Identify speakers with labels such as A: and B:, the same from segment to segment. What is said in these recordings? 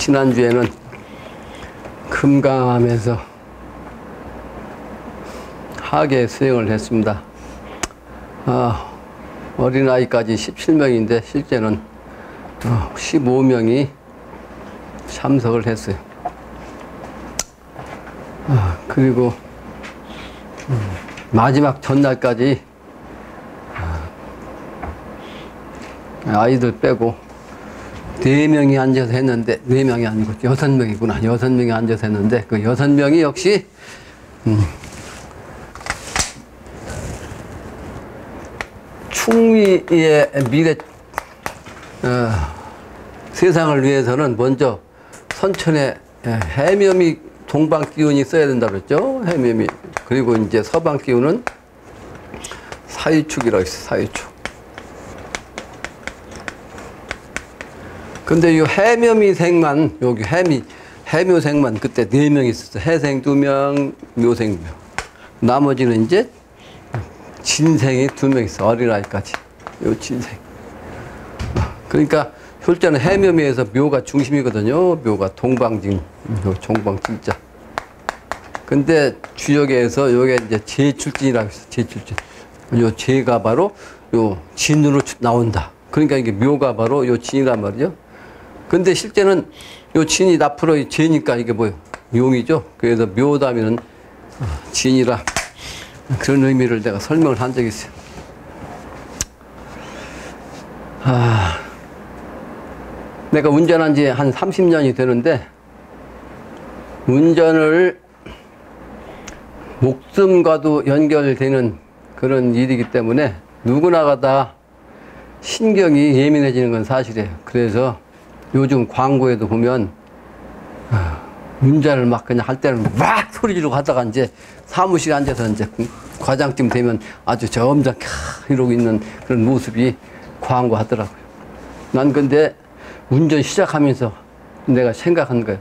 A: 지난주에는 금강암에서 하계 수행을 했습니다. 어린아이까지 17명인데 실제는 15명이 참석을 했어요. 그리고 마지막 전날까지 아이들 빼고 4명이 앉아서 했는데, 4명이 아니고 6명이구나. 6명이 앉아서 했는데 그 6명이 역시 충미의 미래 세상을 위해서는 먼저 선천에 해묘미 동방 기운이 써야 된다고 그랬죠. 해묘미. 그리고 이제 서방 기운은 사유축이라고 했어요. 사유축. 근데 이 해묘미생만, 여기 해묘생만 그때 4명 있었어요. 해생 2명, 묘생 2명. 나머지는 이제 진생이 2명 있어. 어린아이까지. 요 진생. 그러니까 실제는 해묘미에서 묘가 중심이거든요. 묘가 동방진, 종방진자. 근데 주역에서 요게 이제 제출진이라고 했어. 제출진. 요 제가 바로 요 진으로 나온다. 그러니까 이게 묘가 바로 요 진이란 말이죠. 근데 실제는 요 진이 앞으로 제니까 이게 뭐예요? 용이죠. 그래서 묘다면은 진이라 그런 의미를 내가 설명을 한 적이 있어요. 내가 운전한 지 한 30년이 되는데 운전을 목숨과도 연결되는 그런 일이기 때문에 누구나가 다 신경이 예민해지는 건 사실이에요. 그래서 요즘 광고에도 보면 운전을 막 그냥 할 때는 막 소리 지르고 하다가 이제 사무실에 앉아서 이제 과장쯤 되면 아주 점잖게 이러고 있는 그런 모습이 광고하더라고요. 난 근데 운전 시작하면서 내가 생각한 거예요.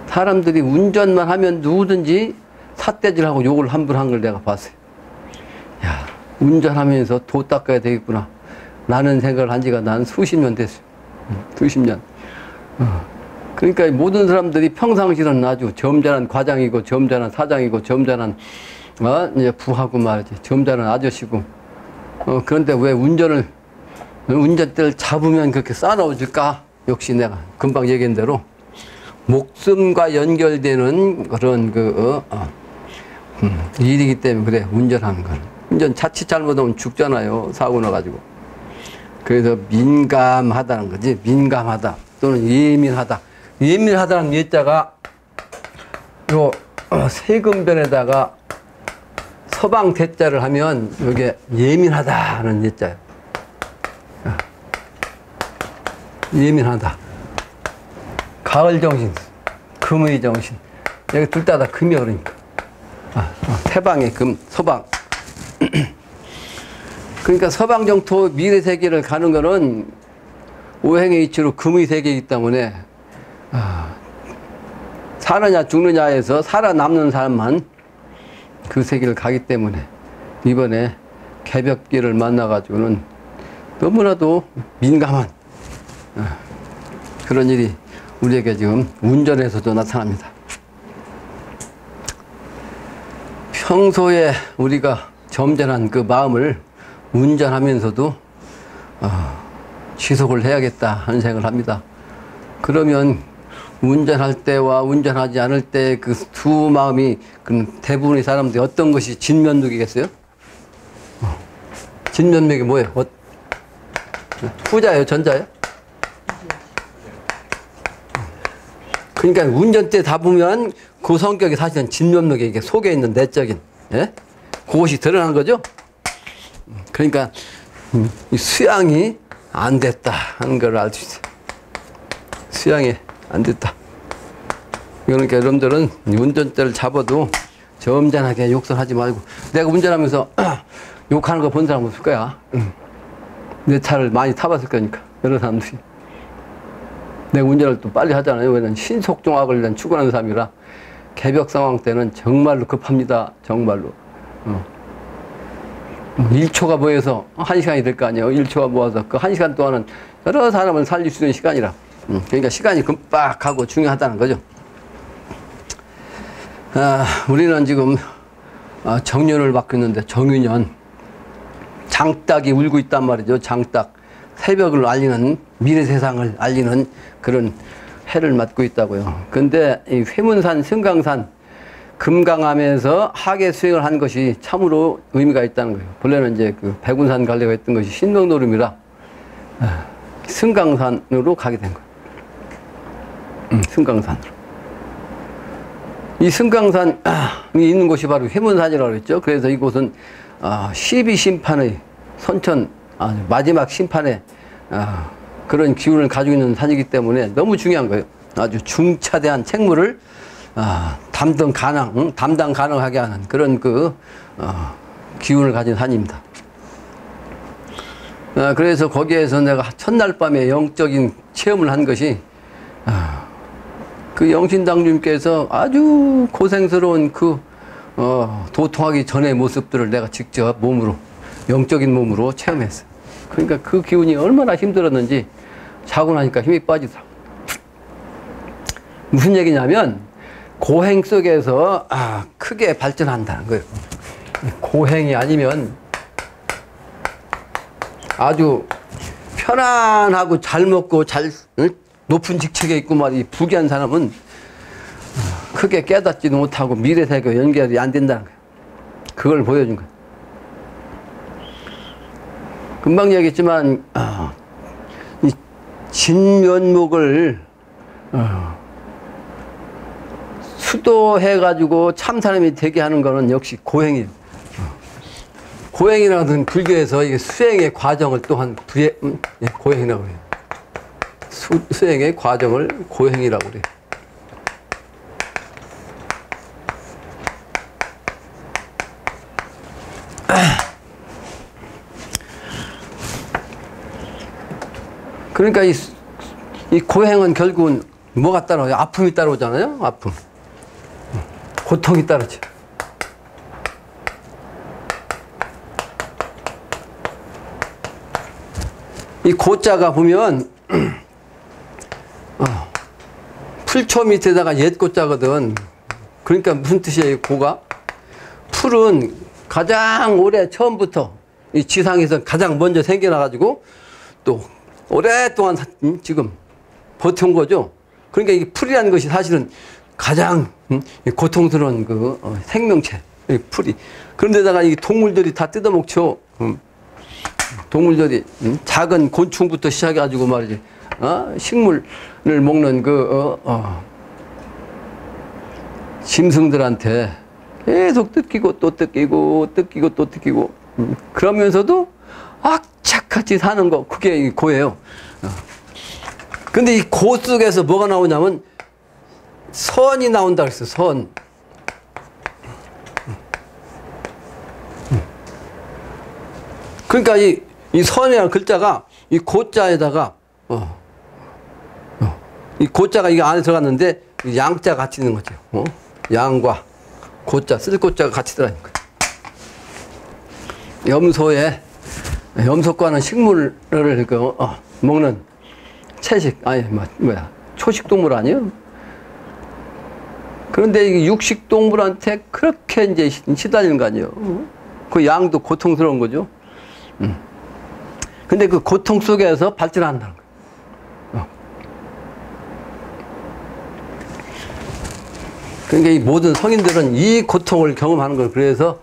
A: 사람들이 운전만 하면 누구든지 삿대질하고 욕을 함부로 한 걸 내가 봤어요. 야, 운전하면서 도 닦아야 되겠구나 라는 생각을 한 지가 난 수십 년 됐어요. 수십 년. 그러니까 모든 사람들이 평상시는 아주 점잖은 과장이고 점잖은 사장이고 점잖은 이제 부하고 말이지. 점잖은 아저씨고. 그런데 왜 운전대를 잡으면 그렇게 싸나워질까? 역시 내가 금방 얘기한 대로 목숨과 연결되는 그런 일이기 때문에 그래. 운전하는 건. 운전 자칫 잘못하면 죽잖아요. 사고 나가지고. 그래서 민감하다는 거지. 민감하다 또는 예민하다. 예민하다는 예자가 요 세금변에다가 서방 대자를 하면 이게 예민하다는 예자예요. 예민하다. 가을 정신, 금의 정신. 여기 둘 다 금이야 그러니까. 태방의 금, 서방. 그러니까 서방 정토 미래 세계를 가는 거는 오행의 이치로 금의 세계이기 때문에 사느냐 죽느냐에서 살아남는 사람만 그 세계를 가기 때문에 이번에 개벽기를 만나가지고는 너무나도 민감한 그런 일이 우리에게 지금 운전에서도 나타납니다. 평소에 우리가 점잖은 그 마음을 운전하면서도 지속을 해야겠다 하는 생각을 합니다. 그러면 운전할 때와 운전하지 않을 때 그 두 마음이 대부분의 사람들이 어떤 것이 진면목이겠어요? 진면목이 뭐예요? 후자예요? 전자예요? 그러니까 운전대 잡으면 그 성격이 사실은 진면목이 이게 속에 있는 내적인, 예? 그것이 드러난 거죠? 그러니까 이 수양이 안 됐다 하는 걸 알 수 있어요. 수양이 안 됐다. 그러니까 여러분들은 운전대를 잡아도 점잖하게 욕설 하지 말고. 내가 운전하면서 욕하는 거 본 사람 없을 거야. 내 차를 많이 타봤을 거니까 여러 사람들이. 내가 운전을 또 빨리 하잖아요. 왜냐면 신속종합을 위한 추구하는 사람이라 개벽 상황 때는 정말로 급합니다. 정말로. 1초가 모여서 1시간이 될 거 아니에요. 1초가 모아서 그 1시간 동안은 여러 사람을 살릴 수 있는 시간이라 그러니까 시간이 금방 가고 중요하다는 거죠. 우리는 지금 정년을 받고 있는데 정유년 장딱이 울고 있단 말이죠. 장딱 새벽을 알리는 미래 세상을 알리는 그런 해를 맞고 있다고요. 근데 이 회문산 승강산 금강암에서 하계 수행을 한 것이 참으로 의미가 있다는 거예요. 본래는 이제 그 백운산 가려고 했던 것이 신명노름이라 승강산으로 가게 된 거예요. 승강산으로. 이 승강산이 있는 곳이 바로 회문산이라고 그랬죠. 그래서 이곳은 12심판의 선천, 마지막 심판의 그런 기운을 가지고 있는 산이기 때문에 너무 중요한 거예요. 아주 중차대한 책무를 담당 가능하게 하는 그런 기운을 가진 산입니다. 그래서 거기에서 내가 첫날 밤에 영적인 체험을 한 것이 그 영신당주님께서 아주 고생스러운 도통하기 전의 모습들을 내가 직접 몸으로, 영적인 몸으로 체험했어요. 그러니까 그 기운이 얼마나 힘들었는지 자고 나니까 힘이 빠지더라고요. 무슨 얘기냐면 고행 속에서 크게 발전한다는 거예요. 고행이 아니면 아주 편안하고 잘 먹고 높은 직책에 있고 말이 부귀한 사람은 크게 깨닫지도 못하고 미래세계 연결이 안 된다는 거예요. 그걸 보여준 거예요. 금방 얘기했지만 이 진면목을 수도해가지고 참 사람이 되게 하는 거는 역시 고행이에요. 고행이라는 불교에서 이게 수행의 과정을 또한 고행이라고 해요. 수행의 과정을 고행이라고 그래요. 그러니까 이 고행은 결국은 뭐가 따라와요? 아픔이 따라오잖아요. 아픔. 고통이 따르죠. 이 고자가 보면 풀초 밑에다가 옛 고자거든. 그러니까 무슨 뜻이에요? 고가? 풀은 가장 오래 처음부터 이 지상에서 가장 먼저 생겨나가지고 또 오랫동안 지금 버텨온 거죠. 그러니까 이 풀이라는 것이 사실은 가장 고통스러운 생명체, 풀이. 그런데다가 이 동물들이 다 뜯어먹죠. 동물들이 작은 곤충부터 시작해가지고 말이지, 식물을 먹는 짐승들한테 계속 뜯기고 또 뜯기고 뜯기고 또 뜯기고 그러면서도 악착같이 사는 거, 그게 고예요. 근데 이 고 속에서 뭐가 나오냐면 선이 나온다 그랬어. 선. 그러니까 이 선이라는 글자가 이 고자에다가 이 고자가 이게 안에 들어갔는데 양자 같이 있는 거죠. 양과 고자, 쓸 고자가 같이 들어가는 거예요. 염소과는 식물을 먹는 채식, 초식 동물 아니에요? 그런데 이게 육식 동물한테 그렇게 이제 시달리는 거 아니에요? 그 양도 고통스러운 거죠. 근데 그 고통 속에서 발전한다는 거예요. 그러니까 이 모든 성인들은 이 고통을 경험하는 걸, 그래서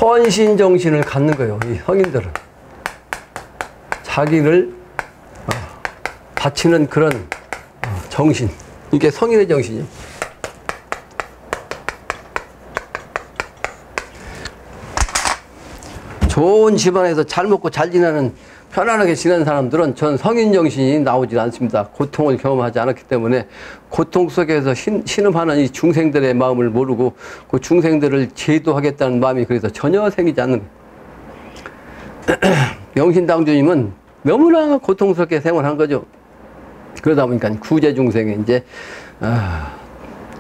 A: 헌신 정신을 갖는 거예요. 이 성인들은 자기를 바치는 그런 정신, 이게 성인의 정신이에요. 좋은 집안에서 잘 먹고 잘 지내는, 편안하게 지내는 사람들은 전 성인 정신이 나오지 않습니다. 고통을 경험하지 않았기 때문에 고통 속에서 신음하는 이 중생들의 마음을 모르고 그 중생들을 제도하겠다는 마음이 그래서 전혀 생기지 않는 거예요. 영신당주님은 너무나 고통스럽게 생활한 거죠. 그러다 보니까 구제 중생에 이제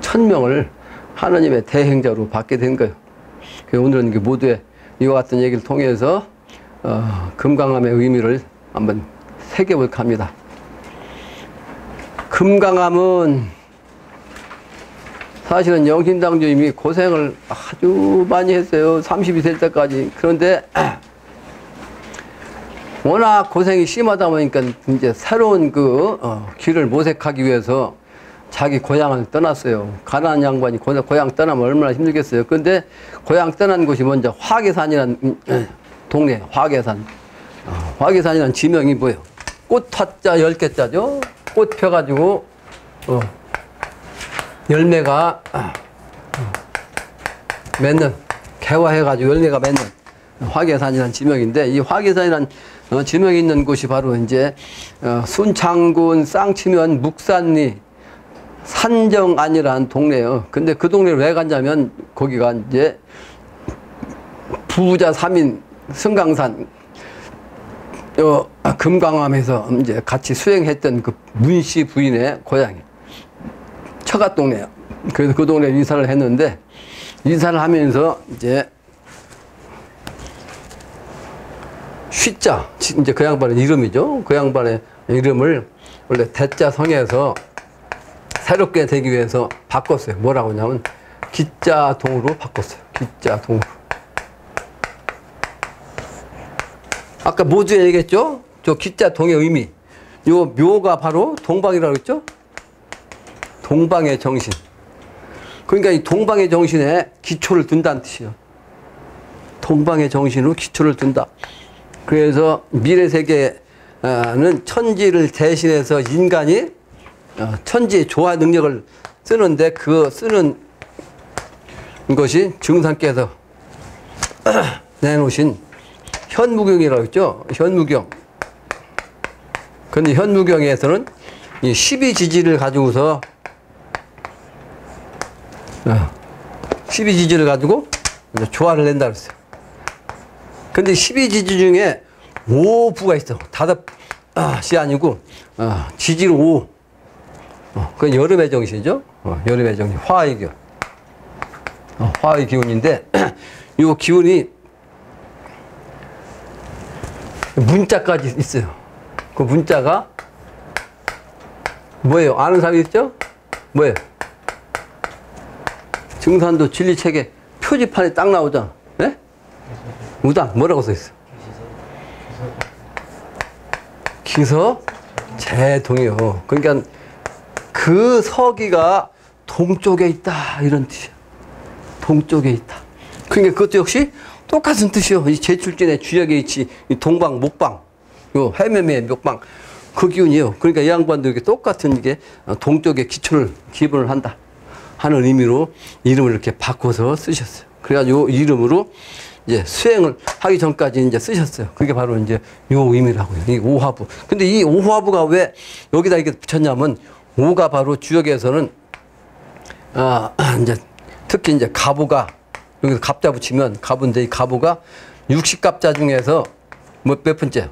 A: 1000명을 하나님의 대행자로 받게 된 거예요. 그래서 오늘은 모두의 이와 같은 얘기를 통해서 금강암의 의미를 한번 새겨볼까 합니다. 금강암은 사실은 영신당주님이 고생을 아주 많이 했어요. 30이 될 때까지. 그런데 워낙 고생이 심하다 보니까 이제 새로운 길을 모색하기 위해서 자기 고향을 떠났어요. 가난한 양반이 고향 떠나면 얼마나 힘들겠어요. 그런데 고향 떠난 곳이 먼저 화계산이라는 동네, 화계산. 화계산이라는 지명이 뭐예요? 꽃 타자 10개짜죠? 꽃 펴가지고, 열매가 맺는, 개화해가지고 열매가 맺는 화계산이라는 지명인데, 이 화계산이라는 지명이 있는 곳이 바로 이제, 순창군 쌍치면 묵산리 산정안이라는 동네예요. 근데 그 동네를 왜 갔냐면, 거기가 이제 부자 3인 승강산, 금강암에서 이제 같이 수행했던 그 문씨 부인의 고향이 처갓 동네예요. 그래서 그 동네에 이사를 했는데, 이사를 하면서 이제 쉬자, 이제 그 양반의 이름이죠. 그 양반의 이름을 원래 대자성에서 새롭게 되기 위해서 바꿨어요. 뭐라고 하냐면 기자동으로 바꿨어요. 기자동으로. 아까 모두에 얘기했죠? 저 기자동의 의미. 요 묘가 바로 동방이라고 했죠? 동방의 정신. 그러니까 이 동방의 정신에 기초를 둔다는 뜻이에요. 동방의 정신으로 기초를 둔다. 그래서 미래 세계는 천지를 대신해서 인간이 천지의 조화 능력을 쓰는데, 그 쓰는 것이 증상께서 내놓으신 현무경이라고 했죠. 현무경. 근데 현무경에서는 이 12지지를 가지고서 12지지를 가지고 조화를 낸다 그랬어요. 근데 12지지 중에 5부가 있어. 5시 아니고 지지로 5. 그건 여름의 정신이죠. 여름의 정신. 화의 기운. 화의 기운인데 이 기운이 문자까지 있어요. 그 문자가 뭐예요? 아는 사람이 있죠? 뭐예요? 증산도 진리책에 표지판에 딱 나오잖아. 네? 우당 뭐라고 써있어? 기서 제동이요. 그러니까 그 서기가 동쪽에 있다 이런 뜻이야. 동쪽에 있다. 그러니까 그것도 역시 똑같은 뜻이요. 이 제출진의 주역의 위치, 이 동방, 목방, 요 해매매 목방, 그 기운이요. 그러니까 이 양반도 이렇게 똑같은 게 동쪽에 기본을 한다 하는 의미로 이름을 이렇게 바꿔서 쓰셨어요. 그래가지고 이름으로 이제 수행을 하기 전까지 이제 쓰셨어요. 그게 바로 이제 요 의미라고요. 이 오화부. 근데 이 오화부가 왜 여기다 이렇게 붙였냐면, 오가 바로 주역에서는 이제 특히 이제 가부가 여기서 갑자 붙이면 가부인데, 이 가부가 60갑자 중에서 몇 번째?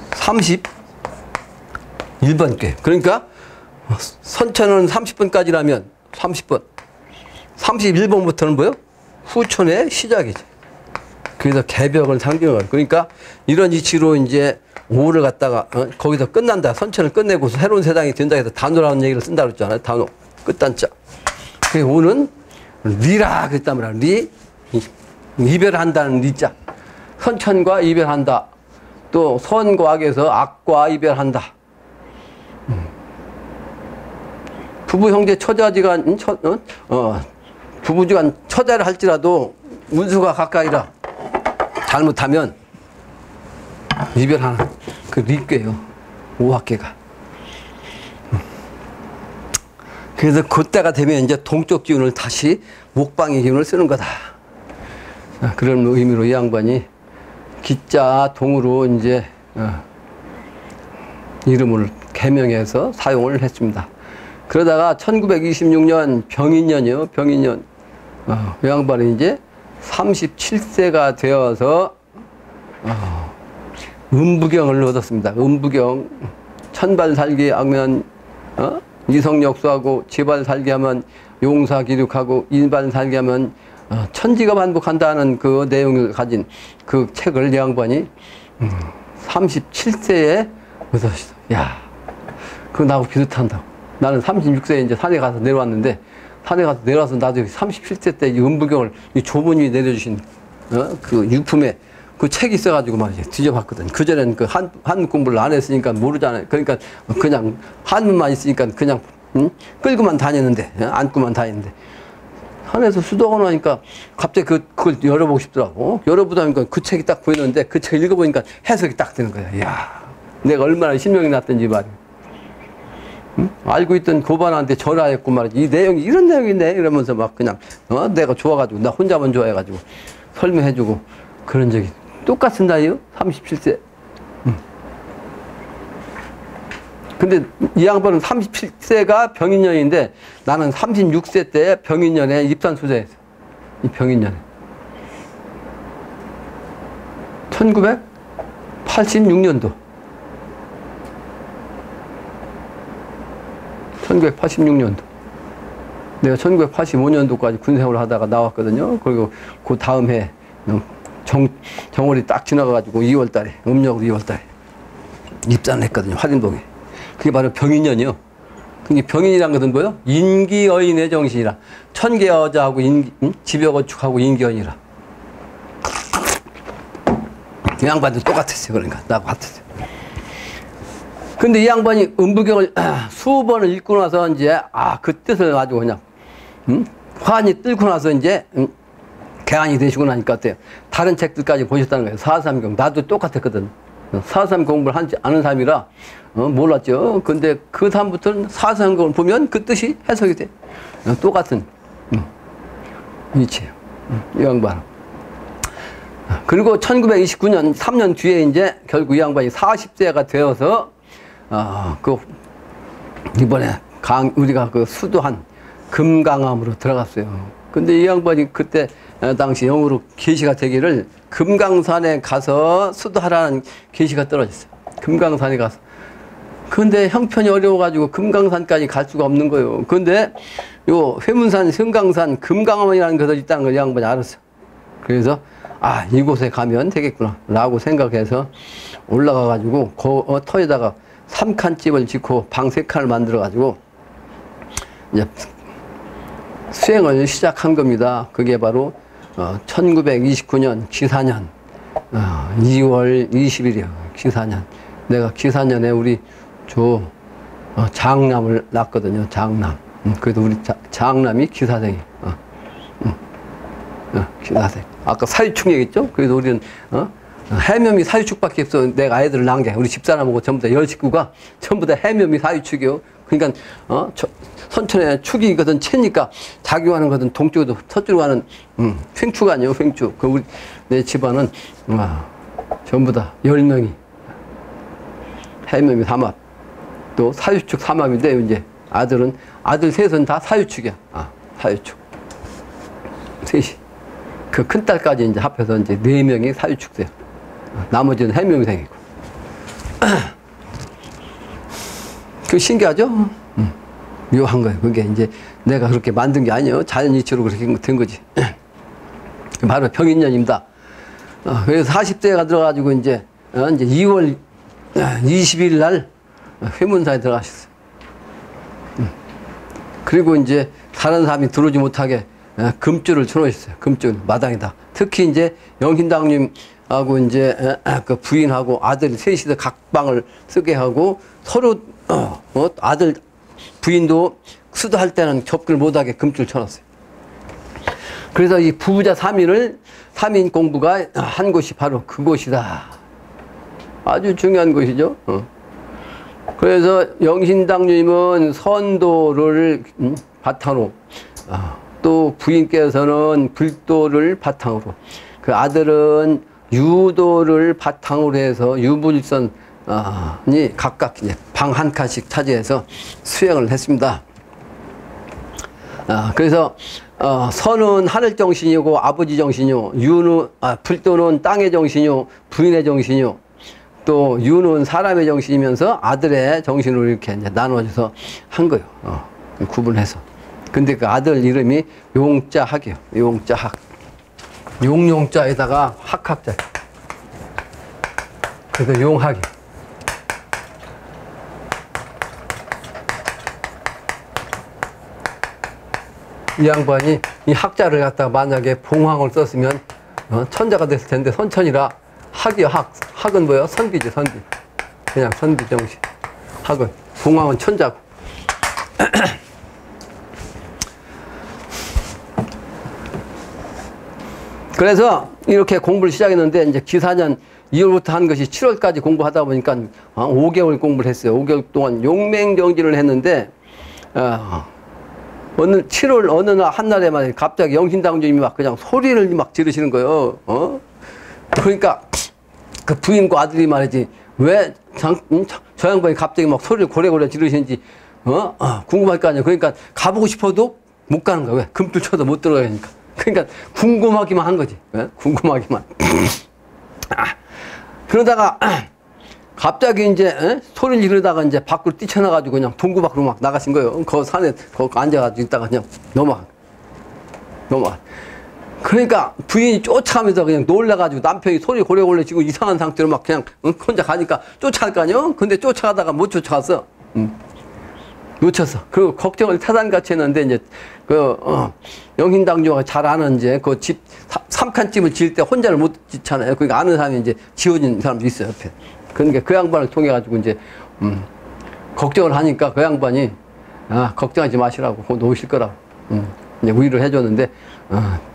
A: 31번 께. 그러니까 선천은 30번까지라면 30번. 31번부터는 뭐요? 후천의 시작이지. 그래서 개벽을 상징하고. 그러니까 이런 이치로 이제 5를 갖다가 거기서 끝난다. 선천을 끝내고 새로운 세상이 된다 해서 단오라는 얘기를 쓴다 그랬잖아요. 단오. 끝단자. 그 5는 리라 그랬단 말이야. 리. 이별한다는 리자. 선천과 이별한다. 또 선과 악에서 악과 이별한다. 부부 형제 처자지간 부부지간 처자를 할지라도 운수가 가까이라 잘못하면 이별하는 그 리께요. 오학계가. 그래서 그때가 되면 이제 동쪽 기운을 다시 목방의 기운을 쓰는 거다. 그런 의미로 이 양반이 기자 동으로 이제 이름을 개명해서 사용을 했습니다. 그러다가 1926년 병인년이요. 병인년. 이 양반이 이제 37세가 되어서 음부경을 얻었습니다. 음부경. 천발살기 하면 이성역수하고 지발살기 하면 용사기륙하고 인발살기 하면 천지가 반복한다는 그 내용을 가진 그 책을 이 양반이 37세에 얻었어. 야, 그거 나하고 비슷한다고. 나는 36세에 이제 산에 가서 내려왔는데, 산에 가서 내려와서 나도 37세 때 이 은부경을 이 조문이 내려주신, 그 유품에 그 책이 있어가지고 말이지. 뒤져봤거든. 그전에는 그 한문 공부를 안 했으니까 모르잖아요. 그러니까 그냥 한문만 있으니까 그냥, 끌고만 다녔는데, 안고만 다녔는데. 산에서 수도원 하니까 갑자기 그걸 열어보고 싶더라고. 열어보다 보니까 그 책이 딱 보이는데 그 책 읽어보니까 해석이 딱 되는 거야. 이야, 내가 얼마나 신명이 났던지 말이야. 응? 알고 있던 고반한테 전화했고 말이지. 이 내용이 이런 내용이네. 이러면서 막 그냥, 내가 좋아가지고, 나 혼자만 좋아해가지고 설명해주고 그런 적이 똑같은 나이요? 37세. 근데 이 양반은 37세가 병인년인데 나는 36세 때 병인년에 입산수자했어. 이 병인년에. 1986년도. 1986년도. 내가 1985년도까지 군생활을 하다가 나왔거든요. 그리고 그 다음 해 정월이 딱 지나가가지고 2월 달에, 음력으로 2월 달에 입산을 했거든요. 화림동에. 그게 바로 병인년이요. 근데 병인이란 것은 뭐요? 인기어인의 정신이라. 천계여자하고 집여건축하고 인기어인이라. 이 양반도 똑같았어요. 그러니까 나하고 같았어요. 근데 이 양반이 은부경을 수번을 읽고 나서 이제 그 뜻을 가지고 그냥 환히 뜰고 나서 이제 개안이 되시고 나니까 어때요? 다른 책들까지 보셨다는 거예요. 4.3경. 나도 똑같았거든. 4.3 공부를 아는 사람이라 몰랐죠. 근데 그 다음부터는 4.3경을 보면 그 뜻이 해석이 돼. 똑같은 위치예요. 이 양반. 그리고 1929년 3년 뒤에 이제 결국 이 양반이 40세가 되어서 이번에 우리가 그 수도한 금강암으로 들어갔어요. 근데 이 양반이 그때 당시 영으로 계시가 되기를 금강산에 가서 수도하라는 계시가 떨어졌어요. 금강산에 가서. 근데 형편이 어려워가지고 금강산까지 갈 수가 없는 거예요. 근데 요 회문산, 성강산, 금강암이라는 것이 있다는 걸 이 양반이 알았어요. 그래서 이곳에 가면 되겠구나 라고 생각해서 올라가가지고 그 터에다가 3칸집을 짓고 방 3칸을 만들어가지고 이제 수행을 시작한 겁니다. 그게 바로 1929년 기사년 2월 20일이요. 기사년. 내가 기사년에 우리 장남을 낳았거든요. 장남. 그래도 우리 장남이 기사생이에요. 기사생. 아까 사유축 얘기했죠? 그래도 우리는 해묘미 사유축밖에 없어. 내가 아이들을 낳은 게 우리 집사람하고 전부 다 10식구가 전부 다 해묘미 사유축이요. 그러니까 선천에 축이 거든 채니까 작용하는 거든 동쪽에도 서쪽으로 가는 횡축 아니에요. 횡축. 그 우리 내 집안은 전부 다 10명이 해묘미 삼합 또 사유축 삼합인데 이제 아들 셋은 다 사유축이야. 사유축 셋이 그 큰딸까지 이제 합해서 이제 4명이 사유축돼요. 나머지는 해묘미생이고. 그 신기하죠? 묘한 거예요. 그게 이제 내가 그렇게 만든 게 아니에요. 자연이치로 그렇게 된 거지. 바로 병인년입니다. 그래서 40대가 들어가지고 이제 2월 20일 날 회문사에 들어가셨어요. 그리고 이제 다른 사람이 들어오지 못하게 금줄을 쳐놓으셨어요. 금줄 마당에다. 특히 이제 영신당님하고 이제 그 부인하고 아들 셋이서 각 방을 쓰게 하고 서로 아들 부인도 수도할 때는 접근을 못하게 금줄 쳐놨어요. 그래서 이 부부자 3인 공부가 한 곳이 바로 그곳이다. 아주 중요한 곳이죠. 그래서 영신당님은 선도를 바탕으로 또 부인께서는 불도를 바탕으로 그 아들은 유도를 바탕으로 해서 유불선이 각각 이제 방 한 칸씩 차지해서 수행을 했습니다. 그래서 선은 하늘 정신이고 아버지 정신이요, 불도는 땅의 정신이요, 부인의 정신이요, 또 유는 사람의 정신이면서 아들의 정신으로 이렇게 이제 나눠져서 한 거예요. 구분해서. 근데 그 아들 이름이 용자학이에요. 용자학. 용자에다가 학자. 그래서 용학이. 이 양반이 이 학자를 갖다가 만약에 봉황을 썼으면 천자가 됐을 텐데 선천이라 학이요, 학. 학은 뭐예요? 선비지, 선비. 그냥 선비 정신. 학은. 봉황은 천자고. 그래서 이렇게 공부를 시작했는데 이제 기사년 2월부터 한 것이 7월까지 공부하다 보니까 5개월 공부를 했어요. 5개월 동안 용맹정진을 했는데 어느 7월 어느 날 한날에만 갑자기 영신당주님이 막 그냥 소리를 막 지르시는 거예요. 그러니까 그 부인과 아들이 말이지 왜 저 양반이 갑자기 막 소리를 고래고래 지르시는지 궁금할 거 아니에요. 그러니까 가보고 싶어도 못 가는 거야. 왜? 금줄 쳐도 못 들어가니까. 그러니까 궁금하기만 한 거지. 왜? 궁금하기만. 그러다가 갑자기 이제 소리를 지르다가 이제 밖으로 뛰쳐나가지고 그냥 동구 밖으로 막 나가신 거예요. 그 산에 거기 앉아가지고 있다가 그냥 넘어가. 그러니까 부인이 쫓아가면서 그냥 놀라가지고 남편이 소리 고래고래 지고 이상한 상태로 막 그냥 혼자 가니까 쫓아갈 거 아니에요? 근데 쫓아가다가 못 쫓아갔어. 놓쳤어. 그리고 걱정을 타산같이 했는데 이제 영신당주가 잘 아는 이제 그 집 삼칸집을 지을 때 혼자를 못 짓잖아요. 그러니까 아는 사람이 이제 지어진 사람도 있어요 옆에. 그러니까 그 양반을 통해 가지고 이제 걱정을 하니까 그 양반이 걱정하지 마시라고 곧 오실 거라고 이제 위로를 해줬는데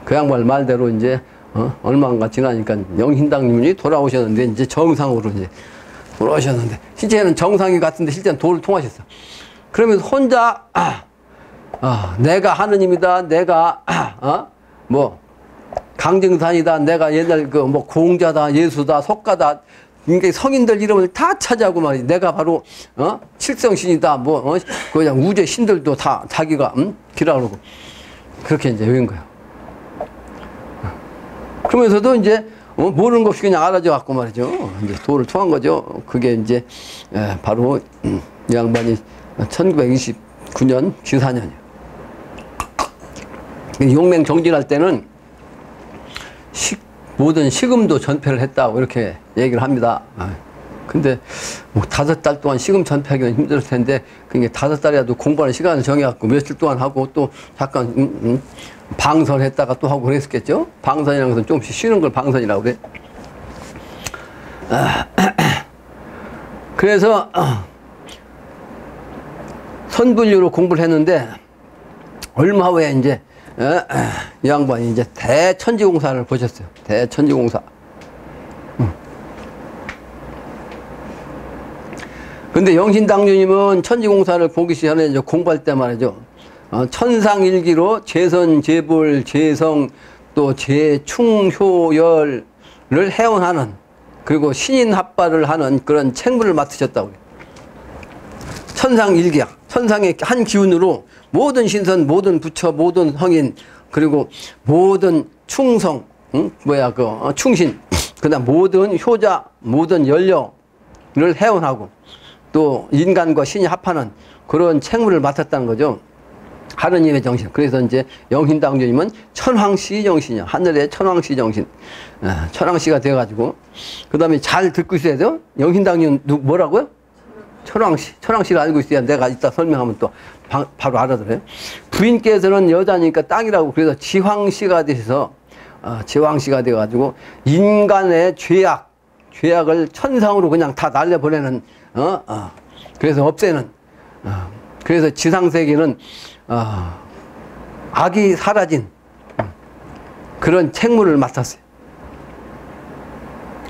A: 그 양반 말대로 이제 얼마가 지나니까 영신당님이 돌아오셨는데 이제 정상으로 이제 돌아오셨는데 실제는 정상이 같은데 실제는 도를 통하셨어. 그러면서 혼자 내가 하느님이다, 내가 뭐 강정산이다, 내가 옛날 그 뭐 공자다, 예수다, 석가다, 그러니까 성인들 이름을 다 차지하고 말이지. 내가 바로 칠성신이다, 뭐 그냥 우주 신들도 다 자기가 기라 그러고 그렇게 이제 외운 거야. 그러면서도 이제 모르는 것 없이 그냥 알아져 갖고 말이죠. 이제 도를 통한 거죠. 그게 이제 바로 이 양반이 1929년 기사년이에요. 용맹 정진할 때는 모든 식음도 전폐를 했다고 이렇게 얘기를 합니다. 근데 뭐 5달 동안 식음 전폐하기는 힘들었을 텐데 그게 5달이라도 공부하는 시간을 정해갖고 며칠 동안 하고 또 잠깐 방선했다가 또 하고 그랬었겠죠. 방선이라는 것은 조금씩 쉬는 걸 방선이라고 그래. 그래서 선분류로 공부를 했는데 얼마 후에 이제 이 양반이 이제 대천지공사를 보셨어요. 대천지공사. 근데 영신당주님은 천지공사를 보기 전에 이제 공부할 때 말이죠. 천상일기로 재선, 재볼, 재성, 또 재충효열을 해원하는 그리고 신인합발을 하는 그런 책무를 맡으셨다고 해요. 천상일기야. 천상의 한 기운으로 모든 신선, 모든 부처, 모든 성인, 그리고 모든 충성, 충신, 그 다음 모든 효자, 모든 연료를 해원하고 또 인간과 신이 합하는 그런 책무를 맡았다는 거죠. 하느님의 정신. 그래서 이제 영신당주님은 천황씨 정신이야. 하늘의 천황씨 정신. 천황씨가 돼가지고. 그 다음에 잘 듣고 있어야 돼요. 영신당주님 뭐라고요? 천황씨. 천황씨를 알고 있어야 내가 이따 설명하면 또 바로 알아들어요. 부인께서는 여자니까 땅이라고 그래서 지황씨가 되셔서 지황씨가 돼가지고 인간의 죄악을 천상으로 그냥 다 날려보내는 그래서 없애는 그래서 지상세계는 악이 사라진 그런 책무를 맡았어요.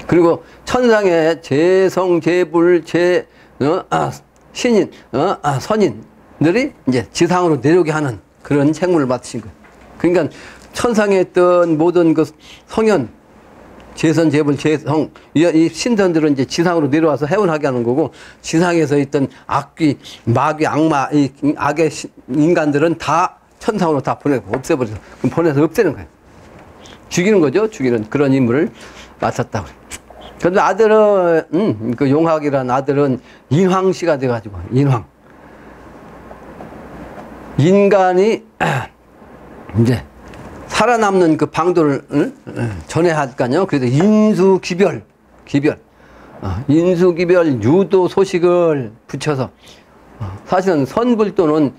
A: 그리고 천상의 재성, 재불, 신인, 선인들이 이제 지상으로 내려오게 하는 그런 책무를 맡으신 거예요. 그러니까 천상에 있던 모든 그 성현, 재선, 재불, 재성, 이 신선들은 이제 지상으로 내려와서 해원하게 하는 거고, 지상에서 있던 악귀, 마귀, 악마, 이 악의 인간들은 다 천상으로 다 보내고 없애버려서, 보내서 없애는 거예요. 죽이는 거죠. 죽이는 그런 임무를 맡았다고 그래요. 그런데 아들은, 그 용학이라는 아들은 인황씨가 돼가지고, 인황. 인간이, 이제, 살아남는 그 방도를 전해야 할 거 아니에요. 그래서 인수기별, 인수기별 유도 소식을 붙여서 사실은 선불도는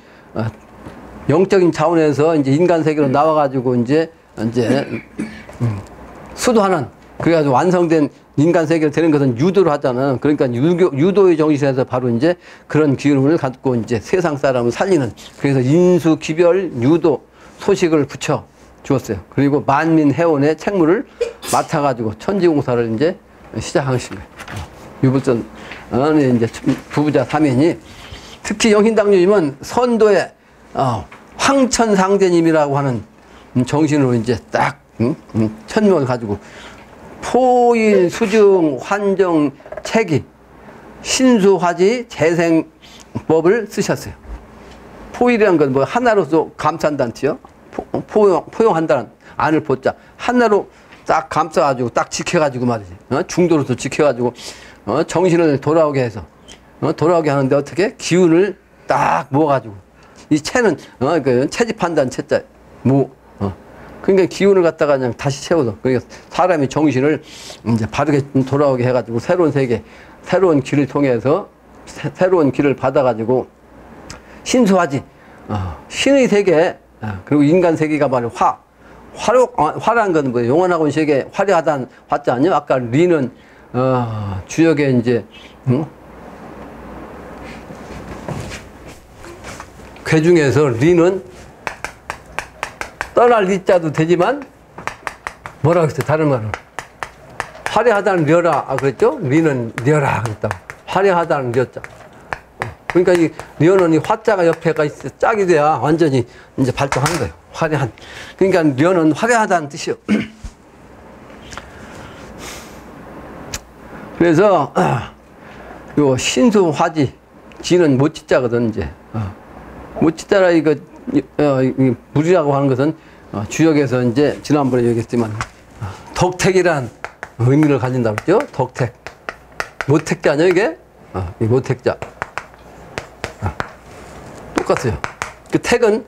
A: 영적인 차원에서 이제 인간 세계로 나와가지고 이제 수도하는, 그래가지고 완성된 인간 세계로 되는 것은 유도를 하잖아. 그러니까 유도의 정신에서 바로 이제 그런 기운을 갖고 이제 세상 사람을 살리는, 그래서 인수, 기별, 유도, 소식을 붙여 주었어요. 그리고 만민해원의 책무를 맡아가지고 천지공사를 이제 시작하신 거예요. 유불선 이제 부부자 3인이, 특히 영신당주님은 선도의 황천상제님이라고 하는 정신으로 이제 딱 천명을 가지고 포일, 수증, 환정, 체기, 신수화지, 재생법을 쓰셨어요. 포일이라는 건 뭐 하나로서 감싼다는 뜻이요. 포용한다는 안을 포자. 하나로 딱 감싸가지고 딱 지켜가지고 말이지. 중도로서 지켜가지고 정신을 돌아오게 해서 돌아오게 하는데 어떻게 기운을 딱 모아가지고, 이 체는 그 채집한다는 채자 그러니까 기운을 갖다가 그냥 다시 채워서, 그러니까 사람이 정신을 이제 바르게 돌아오게 해가지고 새로운 세계, 새로운 길을 통해서 새로운 길을 받아가지고 신수하지, 신의 세계, 그리고 인간 세계가 바로 화라는 건 뭐 영원하고 세계 화려하다는 화자 아니요? 아까 리는 주역에 이제 괴 중에서 리는 떠날 리자도 되지만 뭐라고 했어요? 다른 말은 화려하다는 려라 그랬죠? 리는 려라 그랬다고. 화려하다는 려자. 그러니까 이 려는 이 화자가 옆에가 있어 짝이 돼야 완전히 이제 발동하는 거예요. 화려한. 그러니까 려는 화려하다는 뜻이요. 그래서 요 신수화지, 지는 못지자거든 이제. 못지자라 이거 물이라고 하는 것은 주역에서 이제 지난번에 얘기했지만 덕택이란 의미를 가진다고 그랬죠. 덕택. 모택자 아니야 이게? 이 모택자. 똑같아요. 그 택은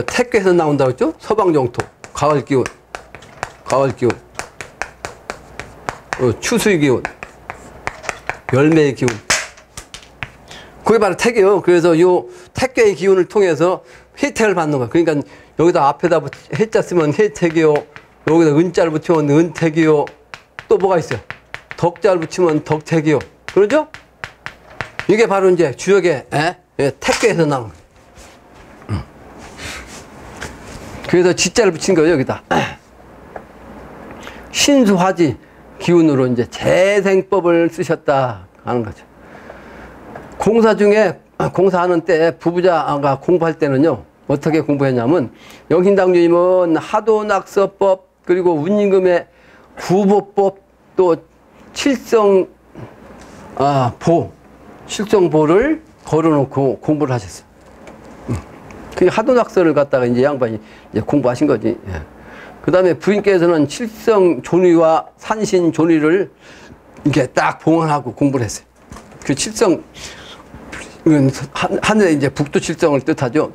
A: 택에서 나온다고 했죠. 서방정토, 가을기운, 가을기운, 추수의 기운, 열매의 기운. 그게 바로 택이에요. 그래서 요 택계의 기운을 통해서 혜택을 받는 거예요. 그러니까 여기다 앞에다 해자 쓰면 혜택이요. 여기다 은자를 붙이면 은택이요. 또 뭐가 있어요? 덕자를 붙이면 덕택이요. 그러죠? 이게 바로 이제 주역의 택계에서 나온 거예요. 그래서 지자를 붙인 거예요, 여기다. 신수화지 기운으로 이제 재생법을 쓰셨다 하는 거죠. 공사 중에, 공사하는 때 부부자가 공부할 때는요, 어떻게 공부했냐면, 영신당주님은 하도낙서법, 그리고 운임금의 구보법, 또 칠성보, 칠성보를 걸어놓고 공부를 하셨어요. 그 하도낙서를 갖다가 이제 양반이 이제 공부하신 거지. 예. 그 다음에 부인께서는 칠성존의와 산신존의를 이렇게 딱 봉헌하고 공부를 했어요. 그 칠성, 하늘에 이제 북두칠성을 뜻하죠.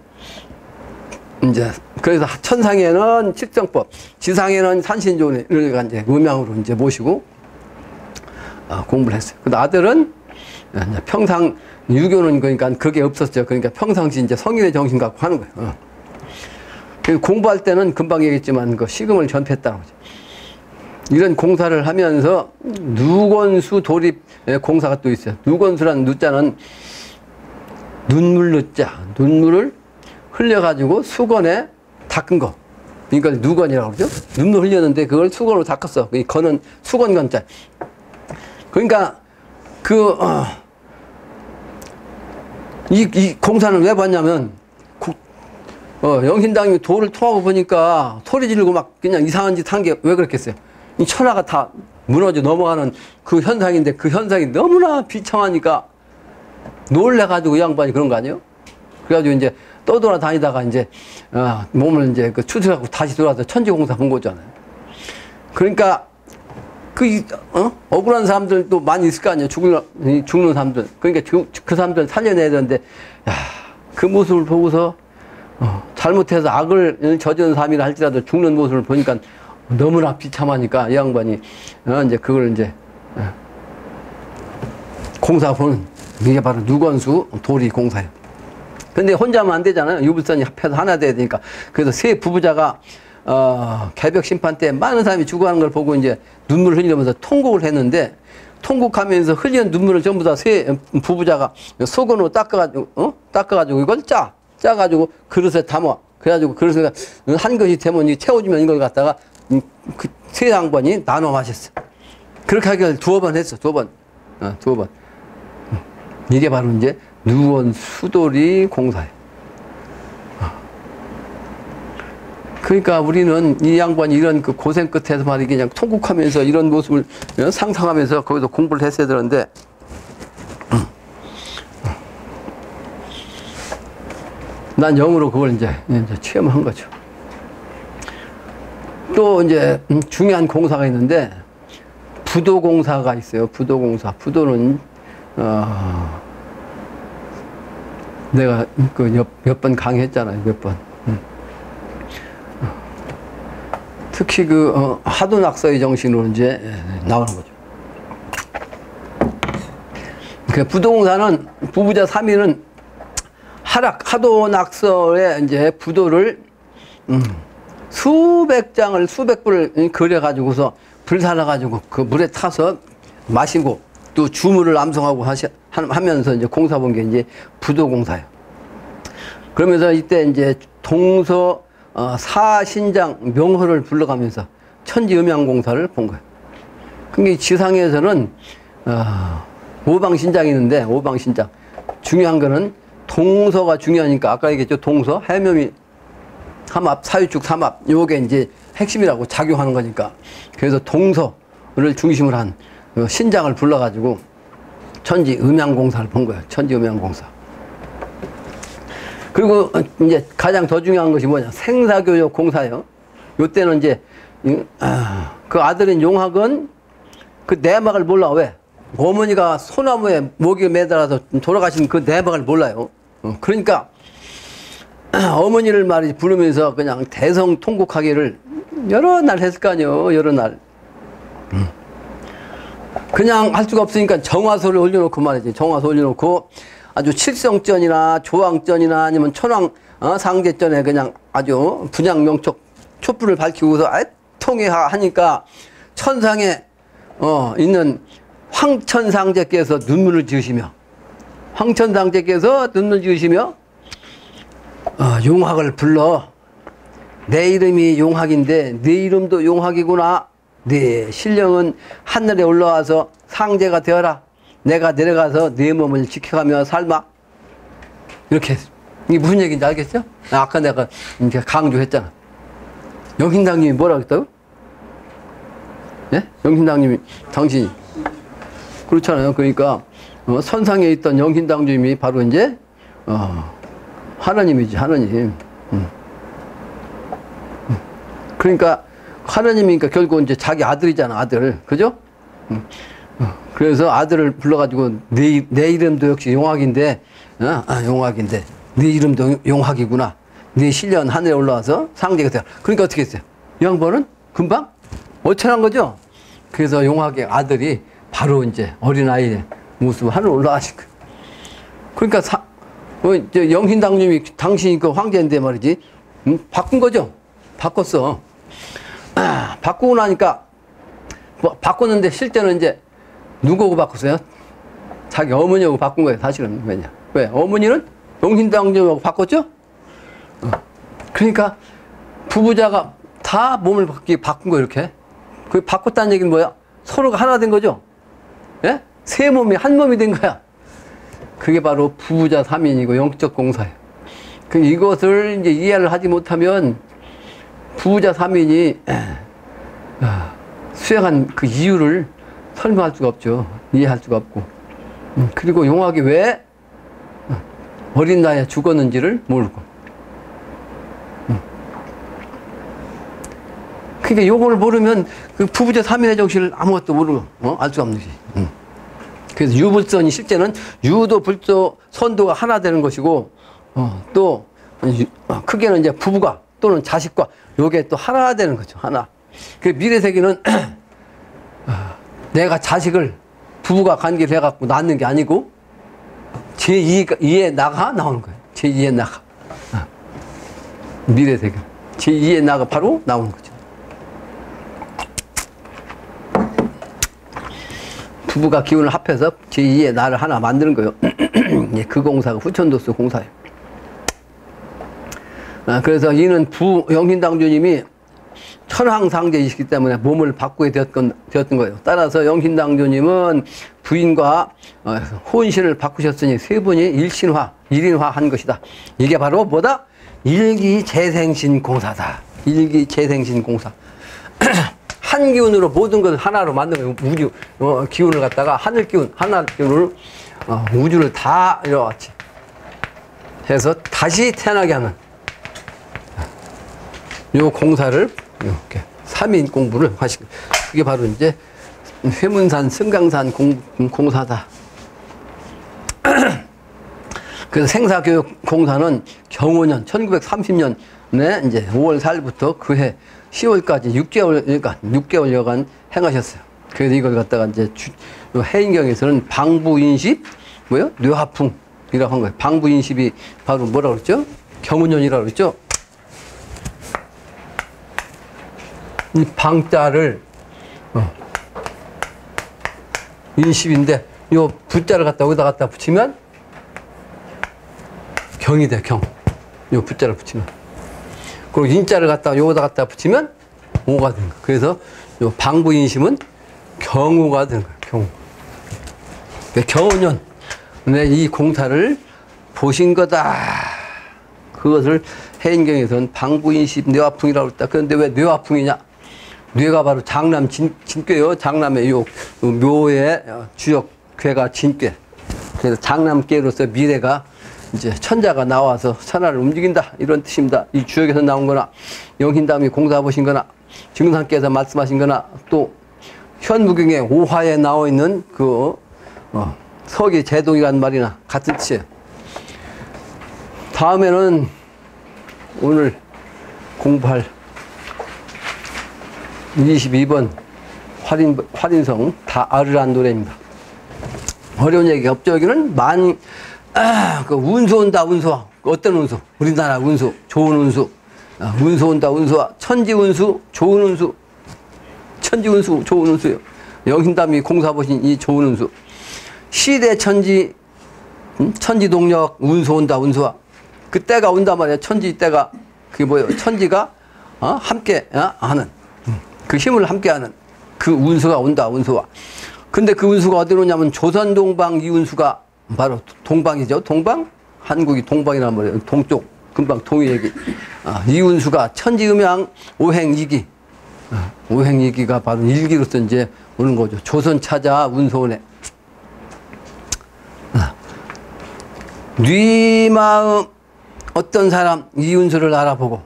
A: 이제, 그래서 천상에는 칠성법, 지상에는 산신존의를 이제 음양으로 이제 모시고, 공부를 했어요. 근데 아들은 평상, 유교는 그러니까 그게 없었죠. 그러니까 평상시 이제 성인의 정신 갖고 하는 거예요. 공부할 때는 금방 얘기했지만 그 식음을 전폐했다는 거죠. 이런 공사를 하면서 누건수 도립 공사가 또 있어요. 누건수라는 누자는 눈물 누자, 눈물을 흘려가지고 수건에 닦은 거. 그러니까 누건이라고 그러죠. 눈물 흘렸는데 그걸 수건으로 닦았어. 이 건은 수건건자. 그러니까 이 공사는 왜 봤냐면, 영신당이 돌을 토하고 보니까 소리 지르고 막 그냥 이상한 짓 한 게 왜 그랬겠어요? 이 천하가 다 무너져 넘어가는 그 현상인데 그 현상이 너무나 비참하니까 놀래가지고 이 양반이 그런 거 아니에요? 그래가지고 이제 떠돌아다니다가 이제, 몸을 이제 그 추스하고 다시 돌아와서 천지공사 본 거잖아요. 그러니까 억울한 사람들도 많이 있을 거 아니에요. 죽는 사람들. 그러니까 그 사람들 살려내야 되는데, 야, 그 모습을 보고서, 잘못해서 악을 저지른 사람이라 할지라도 죽는 모습을 보니까 너무나 비참하니까 이 양반이, 이제 그걸 이제, 공사 보는, 이게 바로 누건수 도리 공사예요. 근데 혼자면 안 되잖아요. 유불선이 합해서 하나 돼야 되니까. 그래서 세 부부자가 개벽 심판 때 많은 사람이 죽어가는 걸 보고 이제 눈물을 흘리면서 통곡을 했는데, 통곡하면서 흘리는 눈물을 전부 다 세 부부자가 소금으로 닦아가지고 이걸 짜가지고 그릇에 담아. 그래가지고 그릇에 한 것이 되면 채워주면 이걸 갖다가 그 세 양반이 나눠 마셨어. 그렇게 하기를 두어 번 했어. 두어 번. 이게 바로 이제 누원 수돌이 공사예요. 그러니까 우리는 이 양반이 이런 그 고생 끝에서 말이 그냥 통곡하면서 이런 모습을 상상하면서 거기서 공부를 했어야 되는데, 난 영으로 그걸 이제 체험한 거죠. 또 이제 중요한 공사가 있는데, 부도공사가 있어요. 부도공사. 부도는 내가 그 몇 번 강의했잖아요. 몇 번. 특히 그 하도낙서의 정신으로 이제 나오는 거죠. 그 부도공사는 부부자 3인은 하도낙서에 이제 부도를 수백 불을 그려가지고서 불살아가지고 그 물에 타서 마시고 또 주문을 암송하고 하면서 이제 공사 본 게 이제 부도공사예요. 그러면서 이때 이제 동서 사신장 명호를 불러가면서 천지음양공사를 본 거예요. 그게 지상에서는 오방신장이 있는데, 오방신장 중요한 거는 동서가 중요하니까 아까 얘기했죠. 동서, 해묘미, 삼합, 사유축, 삼합, 요게 이제 핵심이라고 작용하는 거니까. 그래서 동서를 중심으로 한 신장을 불러가지고 천지음양공사를 본 거예요. 천지음양공사. 그리고 이제 가장 더 중요한 것이 뭐냐, 생사교육 공사예요. 요때는 이제 그 아들인 용학은 그 내막을 몰라. 왜? 어머니가 소나무에 목이 매달아서 돌아가신 그 내막을 몰라요. 그러니까 어머니를 말이 부르면서 그냥 대성통곡하기를 여러 날 했을 거 아니에요. 여러 날. 그냥 할 수가 없으니까 정화소를 올려놓고 말이지. 정화소 올려놓고 아주 칠성전이나 조왕전이나 아니면 천왕 상제전에 그냥 아주 분양명촉 촛불을 밝히고서 통해하니까 천상에 있는 황천상제께서 눈물을 지으시며, 황천상제께서 눈물을 지으시며 용학을 불러. 내 이름이 용학인데 네 이름도 용학이구나. 네 신령은 하늘에 올라와서 상제가 되어라. 내가 내려가서 네 몸을 지켜가며 살마. 이렇게. 이게 무슨 얘기인지 알겠죠? 아까 내가 이제 강조했잖아. 영신당님이 뭐라고 했다고? 예? 영신당님이, 당신이. 그렇잖아요. 그러니까, 선상에 있던 영신당님이 바로 이제, 하나님이지, 하나님. 그러니까, 하나님이니까 결국 이제 자기 아들이잖아, 아들. 그죠? 그래서 아들을 불러가지고 내 이름도 역시 용학인데, 용학인데, 네 이름도 용학이구나. 네 신령 하늘에 올라와서 상제가 되어. 그러니까 어떻게 했어요? 이 양반은 금방 어천한 거죠? 그래서 용학의 아들이 바로 이제 어린아이의 모습 하늘 올라가신 거예요. 그러니까 영신당님이 당신이 그 황제인데 말이지, 바꾼 거죠? 바꿨어. 바꾸고 나니까, 바꿨는데 실제는 이제 누구하고 바꿨어요? 자기 어머니하고 바꾼 거예요, 사실은. 왜냐? 왜? 어머니는 영신당님하고 바꿨죠? 그러니까 부부자가 다 몸을 바꾼 거예요, 이렇게. 그 바꿨다는 얘기는 뭐야? 서로가 하나 된 거죠? 예? 세 몸이 한 몸이 된 거야. 그게 바로 부부자 3인이고 영적 공사예요. 그 이것을 이제 이해를 하지 못하면 부부자 3인이 수행한 그 이유를 설명할 수가 없죠. 이해할 수가 없고. 그리고 용학이 왜 어린 나이에 죽었는지를 모르고. 그러니까 요거를 모르면 그 부부자 3인의 정신을 아무것도 모르고 알 수가 없는 거지. 그래서 유불선이 실제는 유도 불도 선도가 하나 되는 것이고, 또 크게는 이제 부부가 또는 자식과 요게 또 하나 되는 거죠. 하나. 그 미래세계는 내가 자식을 부부가 관계를 해갖고 낳는 게 아니고 제2의 나가 나오는 거예요. 제2의 나가. 미래 세계. 제2의 나가 바로 나오는 거죠. 부부가 기운을 합해서 제2의 나를 하나 만드는 거예요. 그 공사가 후천도수 공사예요. 그래서 이는 영신당주님이 천황상제이시기 때문에 몸을 바꾸게 되었던 거예요. 따라서 영신당주님은 부인과 혼신을 바꾸셨으니 세 분이 일인화한 것이다. 이게 바로 뭐다? 일기재생신 공사다. 일기재생신 공사. 한 기운으로 모든 것을 하나로 만든 거예요. 우주 기운을 갖다가 하늘 기운을 우주를 다 이렇게 해서 다시 태어나게 하는 요 공사를 이렇게 3인 공부를 하시고, 그게 바로 이제 회문산 승강산 공사다. 그래서 생사교육 공사는 경호년 1930년에 이제 5월 4일부터 그해 10월까지 6개월여간 행하셨어요. 그래서 이걸 갖다가 이제 해인경에서는 방부인십, 뇌화풍이라고 한 거예요. 방부인십이 바로 뭐라고 그랬죠? 경운년이라고 그랬죠? 이 방자를 인십인데 요 부자를 갖다 여기다 갖다 붙이면 경이 돼. 경. 요 부자를 붙이면. 그리고 인자를 갖다 여기다 갖다 붙이면 오가 되는 거예요. 그래서 요 방부인심은 경우가 되는 거예요. 경우. 경우년 이 공사를 보신 거다. 그것을 해인경에서는 방부인십 뇌화풍이라고 했다. 그런데 왜 뇌화풍이냐? 뇌가 바로 장남 진괴요. 장남의 요 묘의 주역 괴가 진괴. 그래서 장남괴로서 미래가 이제 천자가 나와서 천하를 움직인다, 이런 뜻입니다. 이 주역에서 나온 거나 영신담이 공사 보신 거나 증상께서 말씀하신 거나 또 현무경의 오화에 나와 있는 그 서기 제동이라는 말이나 같은 뜻이에요. 다음에는 오늘 공부할 22번 활인성 다아르란 노래입니다. 어려운 얘기 없죠. 여기는 그 운수 온다, 운수와. 어떤 운수? 우리나라 운수, 좋은 운수. 운수 온다, 운수와. 천지 운수, 좋은 운수. 천지 운수, 좋은 운수요. 영신담이 공사 보신 이 좋은 운수. 시대 천지, 천지 동력, 운수 온다, 운수와. 그때가 온단 말이야. 천지 때가. 그게 뭐예요? 천지가 함께 하는. 그 힘을 함께 하는 그 운수가 온다, 운수와. 근데 그 운수가 어디로 오냐면 조선 동방 이 운수가 바로 동방이죠. 동방? 한국이 동방이란 말이에요. 동쪽. 금방 동의 얘기. 이 운수가 천지음양 오행이기. 오행이기가 바로 일기로서 이제 오는 거죠. 조선 찾아 운수오네. 네 마음 어떤 사람 이 운수를 알아보고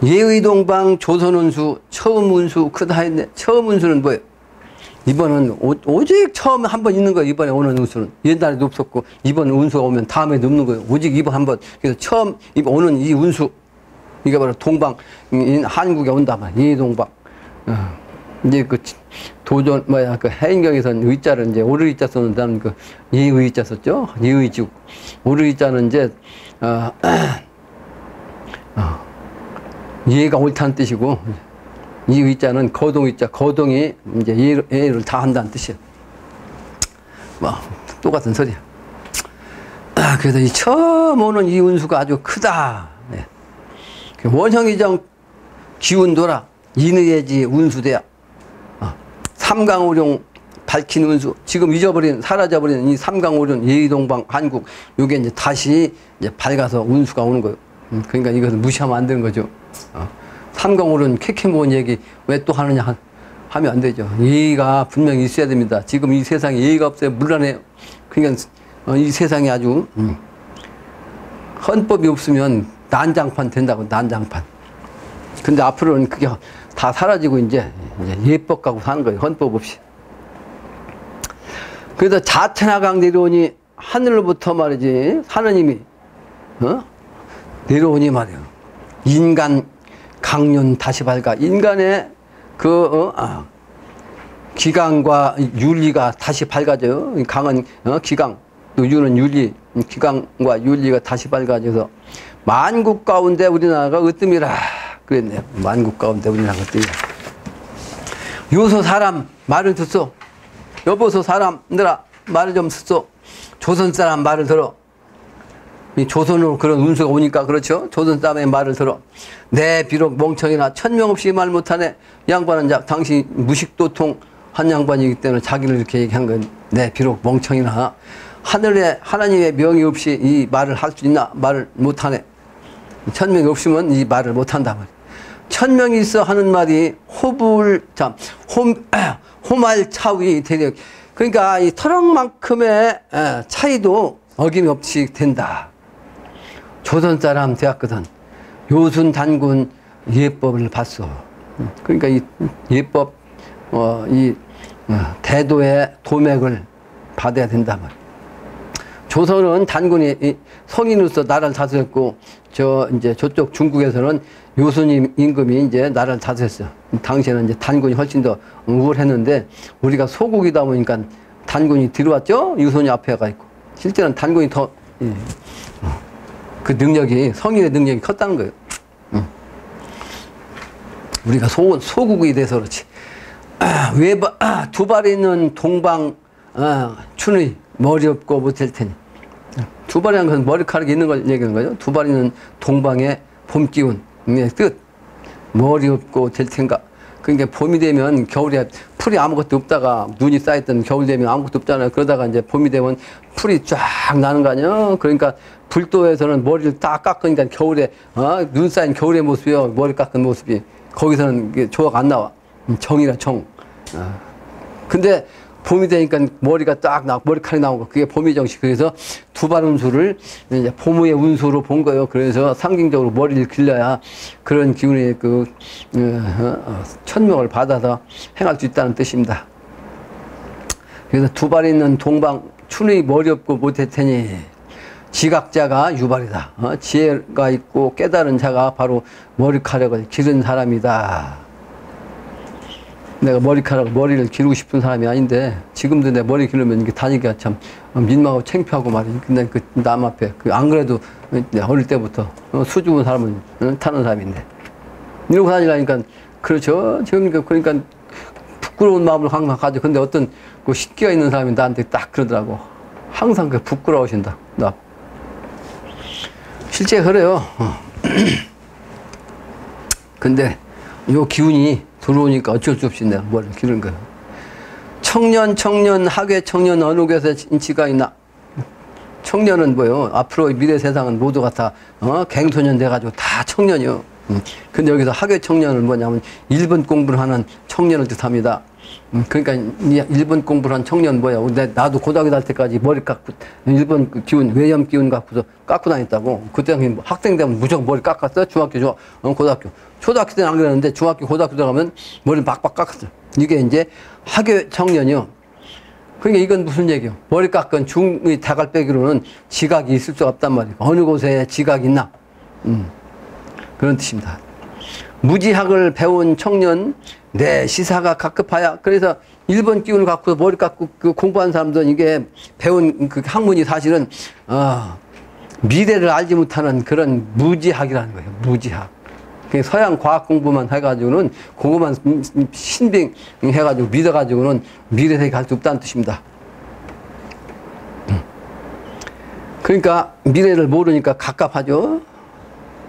A: 예의 동방 조선 운수 처음 운수 크다 했네. 처음 운수는 뭐예요? 이번은 오직 처음 한 번 있는 거예요. 이번에 오는 운수는 옛날에도 없었고 이번 운수가 오면 다음에도 없는 거예요. 오직 이번 한 번. 그래서 처음 이번 오는 이 운수 이게 바로 동방 한국에 온다 말. 예의 동방. 이제 그 도전 그 해인경에서는 의자를 이제 오르 의자 썼는다는 그 예의 의자 썼죠. 예의 지국. 오르 의자는 이제 예가 옳다는 뜻이고, 이 의자는 거동 의자, 거동이 이제 예를 다 한다는 뜻이에요. 똑같은 소리야. 그래서 이 처음 오는 이 운수가 아주 크다. 네. 원형이정 기운도라, 인의예지 운수대야. 삼강오룡 밝힌 운수, 지금 사라져버린 이 삼강오룡 예의동방 한국, 요게 이제 다시 이제 밝아서 운수가 오는 거예요. 그러니까 이것을 무시하면 안 되는 거죠. 삼강오륜 캐캐모은 얘기 왜 또 하느냐 하면 안 되죠. 예의가 분명히 있어야 됩니다. 지금 이 세상에 예의가 없어요. 물러내요. 그러니까 이 세상에 아주 헌법이 없으면 난장판 된다고. 난장판. 근데 앞으로는 그게 다 사라지고 이제 예법 갖고 사는 거예요. 헌법 없이. 그래서 자태나강 내려오니 하늘로부터 말이지 하느님이 내려오니 말이에요. 인간 강륜 다시 밝아. 인간의 그 기강과 윤리가 다시 밝아져요. 강은 기강, 또 윤은 윤리. 기강과 윤리가 다시 밝아져서 만국 가운데 우리나라가 으뜸이라 그랬네요. 만국 가운데 우리나라가 으뜸이라. 요소 사람 말을 듣소. 여보소 사람들아 말을 좀 듣소. 조선 사람 말을 들어. 이 조선으로 그런 운수가 오니까 그렇죠. 조선 사람의 말을 들어. 내 비록 멍청이나 천명 없이 말 못하네. 양반은 자 당신 무식도통 한 양반이기 때문에 자기를 이렇게 얘기한 건 내 비록 멍청이나 하늘에 하나님의 명이 없이 이 말을 할 수 있나 말을 못하네. 천명이 없으면 이 말을 못한다 말이야. 천명이 있어 하는 말이 호말차위 대력. 그러니까 이 터럭만큼의 차이도 어김없이 된다. 조선 사람 되었거든. 요순 단군 예법을 봤어. 그러니까 이 예법 대도의 도맥을 받아야 된다 말. 조선은 단군이 성인으로서 나라를 다스렸고 이제 저쪽 중국에서는 요순 임금이 이제 나라를 다스렸어. 당시에는 이제 단군이 훨씬 더 우월했는데 우리가 소국이다 보니까 단군이 들어왔죠. 요순이 앞에 가 있고 실제는 단군이 더 그 능력이 성인의 능력이 컸다는 거예요. 우리가 소국이 돼서 그렇지. 두 발이 있는 동방 춘의 머리 없고 못할 테니. 두 발이라는 것은 머리카락이 있는 걸 얘기하는 거죠. 두 발이 있는 동방의 봄 기운의 뜻. 머리 없고 될 텐가. 그러니까 봄이 되면 겨울에 풀이 아무것도 없다가 눈이 쌓였던 겨울 되면 아무것도 없잖아요. 그러다가 이제 봄이 되면 풀이 쫙 나는 거 아니에요. 그러니까 불도에서는 머리를 딱 깎으니까 겨울에 눈 쌓인 겨울의 모습이요. 머리 깎은 모습이. 거기서는 조화가 안 나와. 정이라 정. 근데 봄이 되니까 머리가 딱 머리카락이 나온 거. 그게 봄의 정식. 그래서 두발 운수를 이제 봄의 운수로 본 거예요. 그래서 상징적으로 머리를 길러야 그런 기운의 천명을 받아서 행할 수 있다는 뜻입니다. 그래서 두 발 있는 동방 춘의 머리 없고 못할 테니 지각자가 유발이다. 지혜가 있고 깨달은 자가 바로 머리카락을 기른 사람이다. 내가 머리를 기르고 싶은 사람이 아닌데 지금도 내 머리 기르면 이게 다니기가 참 민망하고 창피하고 말이지. 근데 그 남 앞에 안 그래도 어릴 때부터 수줍은 사람은 타는 사람인데 이러고 다니려니까 그렇죠. 지금 그러니까 부끄러운 마음을 항상 가지고. 근데 어떤 그 식기가 있는 사람이 나한테 딱 그러더라고. 항상 그 부끄러워하신다. 나 실제 그래요. 근데 요 기운이 들어오니까 어쩔 수 없이 내가 머리를 기른 거예요. 청년, 학외 청년 어느 곳에 인치가 있나? 청년은 뭐요? 앞으로 미래 세상은 모두가 다 갱소년 돼가지고 다 청년이요. 근데 여기서 학외 청년은 뭐냐면 일본 공부를 하는 청년을 뜻합니다. 그러니까 일본 공부를 한 청년 뭐야? 나도 고등학교 다닐 때까지 머리 깎고 일본 기운 외염 기운 갖고서 깎고 다녔다고. 그때 학생 되면 무조건 머리 깎았어. 중학교, 고등학교. 초등학교 때는 안 그랬는데 중학교, 고등학교 들어가면 머리를 박박 깎았어. 이게 이제 학교 청년이요. 그러니까 이건 무슨 얘기요? 머리 깎은 중의 다갈배기로는 지각이 있을 수 없단 말이에요. 어느 곳에 지각이 있나? 그런 뜻입니다. 무지학을 배운 청년 내 시사가 각급하야. 그래서 일본 기운을 갖고 머리 깎고 그 공부한 사람들은 이게 배운 그 학문이 사실은 미래를 알지 못하는 그런 무지학이라는 거예요. 무지학. 서양 과학 공부만 해가지고는 그거만 신빙해가지고 믿어가지고는 미래세계 갈 수 없다는 뜻입니다. 그러니까 미래를 모르니까 갑갑하죠.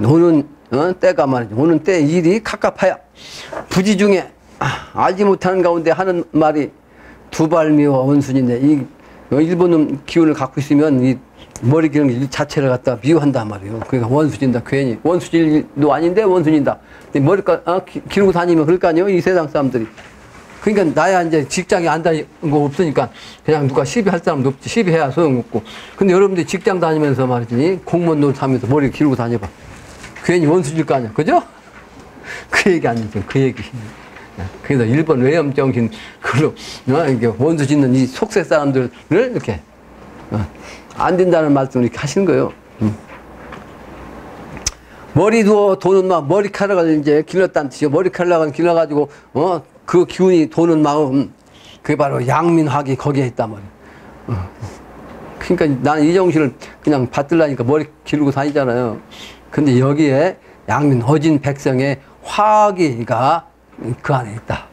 A: 오는 때가 말이죠. 오는 때 일이 갑갑하야. 부지 중에 알지 못하는 가운데 하는 말이 두발미와 원순인데 이 일본 기운을 갖고 있으면 이 머리 기르는 일 자체를 갖다 미워한단 말이에요. 그러니까 원순인다. 괜히 원순일도 아닌데 원순인다. 머리가 기르고 다니면 그럴 거 아니에요. 이 세상 사람들이. 그러니까 나야 이제 직장에 안 다니는 거 없으니까 그냥 누가 시비할 사람도 없지. 시비해야 소용없고. 근데 여러분들이 직장 다니면서 말이지 공무원 노릇하면서 머리 기르고 다녀봐. 괜히 원수질 거 아니야. 그죠? 그 얘기 아니죠. 그 얘기. 그래서 일본 외염 정신, 그로, 이렇게 원수 짓는 이 속세 사람들을 이렇게, 안 된다는 말씀을 이렇게 하시는 거예요. 머리 두어 도는 마음, 머리카락을 이제 길렀다는 뜻이요. 머리카락을 길러가지고, 그 기운이 도는 마음, 그게 바로 양민학이 거기에 있단 말이에요. 그러니까 나는 이 정신을 그냥 받들라니까 머리 기르고 다니잖아요. 근데 여기에 양민 어진 백성의 화기가 그 안에 있다.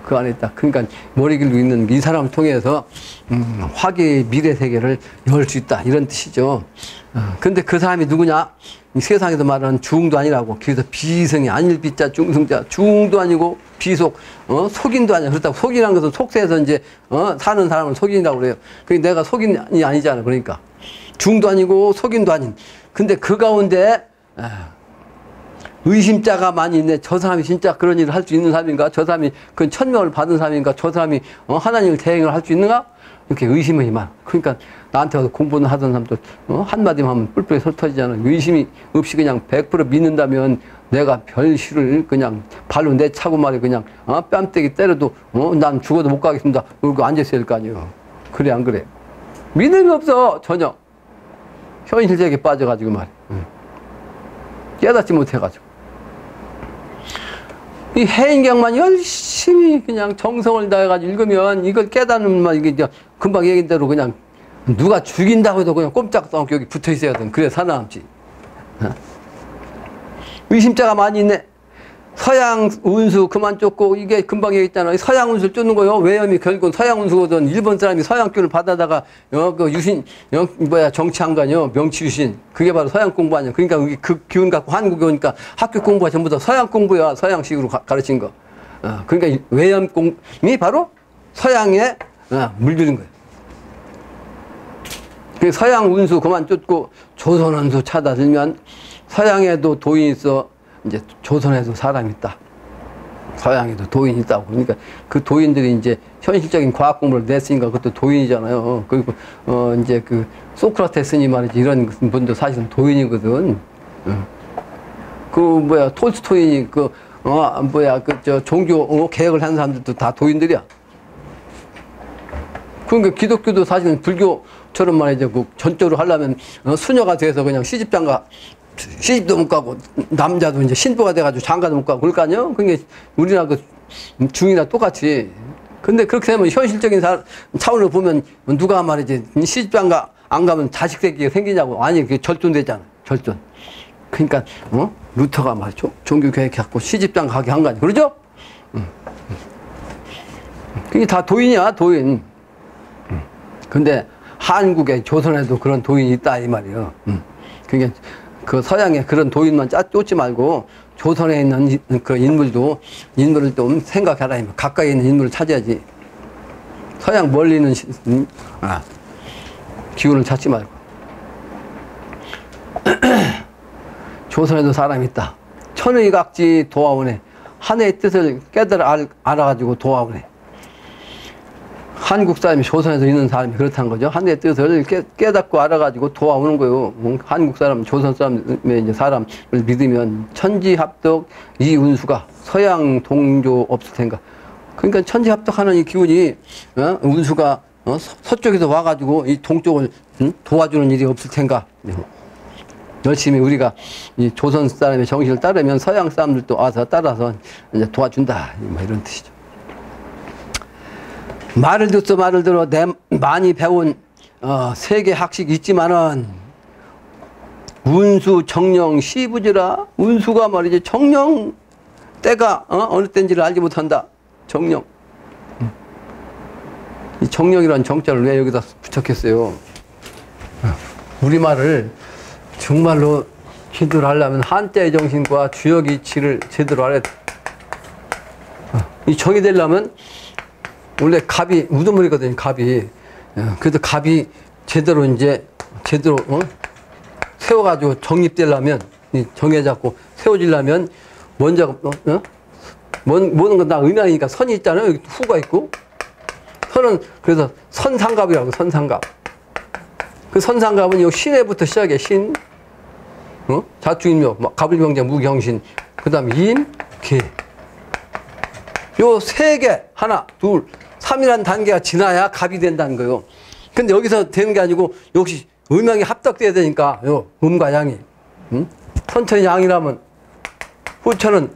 A: 그 안에 있다. 그러니까 머리 길고 있는 이 사람을 통해서 화기의 미래 세계를 열 수 있다. 이런 뜻이죠. 근데 그 사람이 누구냐? 이 세상에서 말하는 중도 아니라고. 그래서 비성이 아닐 비자 중성자. 중도 아니고 비속, 속인도 아니야. 그렇다고 속이라는 것은 속세에서 이제, 사는 사람을 속인다고 그래요. 그게 내가 속인이 아니잖아. 그러니까. 중도 아니고 속인도 아닌. 근데 그 가운데, 의심자가 많이 있네. 저 사람이 진짜 그런 일을 할 수 있는 사람인가? 저 사람이 그 천명을 받은 사람인가? 저 사람이 하나님을 대행을 할 수 있는가? 이렇게 의심이 많아. 그러니까 나한테 와서 공부는 하던 사람도 한마디만 하면 뿔뿔이 터지잖아. 의심이 없이 그냥 100% 믿는다면 내가 별실을 그냥 발로 내차고 말이 그냥 뺨때기 때려도 난 죽어도 못 가겠습니다. 그러고 앉아있어야 될 거 아니에요. 그래 안 그래? 믿음이 없어 전혀. 현실적에 빠져가지고 말이야. 깨닫지 못해가지고. 이 해인경만 열심히 그냥 정성을 다해가지고 읽으면 이걸 깨닫는 말 이게 이제 금방 얘기한 대로 그냥 누가 죽인다고 해도 그냥 꼼짝도 않고 여기 붙어 있어야 돼. 그래 살아남지. 의심자가 많이 있네. 서양 운수 그만 쫓고 이게 금방 얘기했잖아. 서양 운수를 쫓는 거요. 외염이 결국은 서양 운수거든. 일본 사람이 서양교를 받아다가 그 유신 정치한 거 아니요. 명치 유신. 그게 바로 서양 공부 아니야. 그러니까 그 기운 갖고 한국에 오니까 학교 공부가 전부 다 서양 공부야. 서양식으로 가르친 거. 그러니까 외염 공이 바로 서양에 물들인 거야. 그 서양 운수 그만 쫓고 조선 운수 찾아들면 서양에도 도인이 있어. 이제 조선에도 사람이 있다. 서양에도 도인이 있다고. 그러니까 그 도인들이 이제 현실적인 과학 공부를 냈으니까 그것도 도인이잖아요. 그리고 이제 그 소크라테스니 말이지 이런 분도 사실은 도인이거든. 그 톨스토이니 종교 개혁을 한 사람들도 다 도인들이야. 그러니까 기독교도 사실은 불교처럼 말이죠. 그 전적으로 하려면 수녀가 돼서 그냥 시집도 못 가고 남자도 이제 신부가 돼가지고 장가도 못 가고 그럴 거 아니에요? 그게 우리나라 그 중이나 똑같이. 근데 그렇게 되면 현실적인 차원으로 보면 누가 말이지 시집장가 안 가면 자식 새끼가 생기냐고. 아니 그게 절존되잖아. 절존. 그러니까 루터가 말이죠. 종교 개혁해갖고 시집장 가게 한 거 아니야. 그러죠? 그게 다 도인이야. 도인. 근데 한국에 조선에도 그런 도인이 있다 이 말이에요. 그게 그 서양에 그런 도인만 쫓지 말고 조선에 있는 그 인물을 좀 생각해라. 가까이 있는 인물을 찾아야지. 서양 멀리 있는 기운을 찾지 말고. 조선에도 사람이 있다. 천의각지 도화오네. 하늘의 뜻을 알아가지고 도화오네. 한국 사람이 조선에서 있는 사람이 그렇다는 거죠. 하늘의 뜻을 깨닫고 알아가지고 도와오는 거예요. 한국 사람, 조선 사람의 이제 사람을 믿으면 천지합덕 이 운수가 서양 동조 없을 텐가. 그러니까 천지합덕하는 이 기운이 운수가 서쪽에서 와가지고 이 동쪽을 도와주는 일이 없을 텐가. 열심히 우리가 이 조선 사람의 정신을 따르면 서양 사람들도 와서 따라서 이제 도와준다. 이런 뜻이죠. 말을 듣어 말을 들어 많이 배운 세계 학식이 있지만은 운수 정령 시부지라. 운수가 말이지 정령 때가 어느 때인지를 알지 못한다. 정령. 이 정령이라는 정자를 왜 여기다 붙였겠어요? 우리말을 정말로 제대로 하려면 한자의 정신과 주역 이치를 제대로 알아야 돼. 이 정이 되려면 원래 갑이 우두머리거든요. 갑이. 그래도 갑이 제대로 세워가지고 정립되려면 정해 잡고 세워지려면 먼저 뭐는 건 다 음양이니까 선이 있잖아요. 여기 후가 있고 선은 그래서 선상갑이라고. 선상갑. 그 선상갑은 요 신에부터 시작해. 신, 자축인묘, 갑을병자, 무경신, 그 다음에 임, 계. 요 세 개, 하나, 둘, 3이라는 단계가 지나야 갑이 된다는 거예요. 근데 여기서 되는 게 아니고 역시 음양이 합덕돼야 되니까 요 음과 양이. 선천이 양이라면 후천은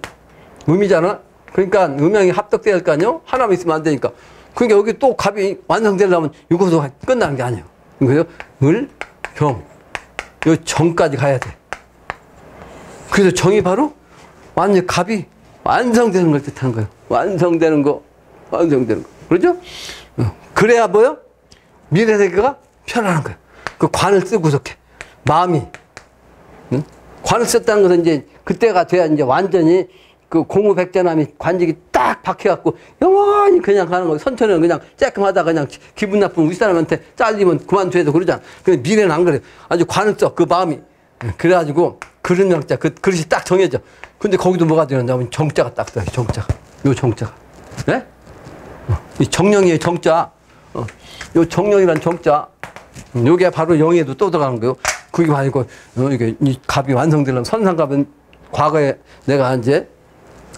A: 음이잖아. 그러니까 음양이 합덕돼야 할 거 아니에요. 하나만 있으면 안 되니까. 그러니까 여기 또 갑이 완성되려면 이것도 끝나는 게 아니에요. 그래서 을, 병, 요 정까지 가야 돼. 그래서 정이 바로 완전 갑이 완성되는 걸 뜻하는 거예요. 완성되는 거. 그러죠? 그래야 뭐요? 미래세계가 편안한 거예요. 그 관을 쓰고서 마음이. 응? 관을 썼다는 것은 이제 그때가 돼야 이제 완전히 그 공무백전함이 관직이 딱 박혀갖고 영원히 그냥 가는 거예요. 선천은 그냥 쬐끔하다 그냥 기분 나쁜 우리 사람한테 잘리면 그만둬도 그러잖아. 근데 미래는 안 그래요. 아주 관을 써. 그 마음이. 그래가지고 그릇 명자 그 그릇이 딱 정해져. 근데 거기도 뭐가 되냐면 정자가 딱 써요. 정자가. 요 정자가. 네? 이 정령이에요. 정자. 요 정령이란 정자. 요게 바로 영에도 또 들어가는 거예요. 그게 아니고 이게 이 갑이 완성되려면 선상갑은 과거에 내가 이제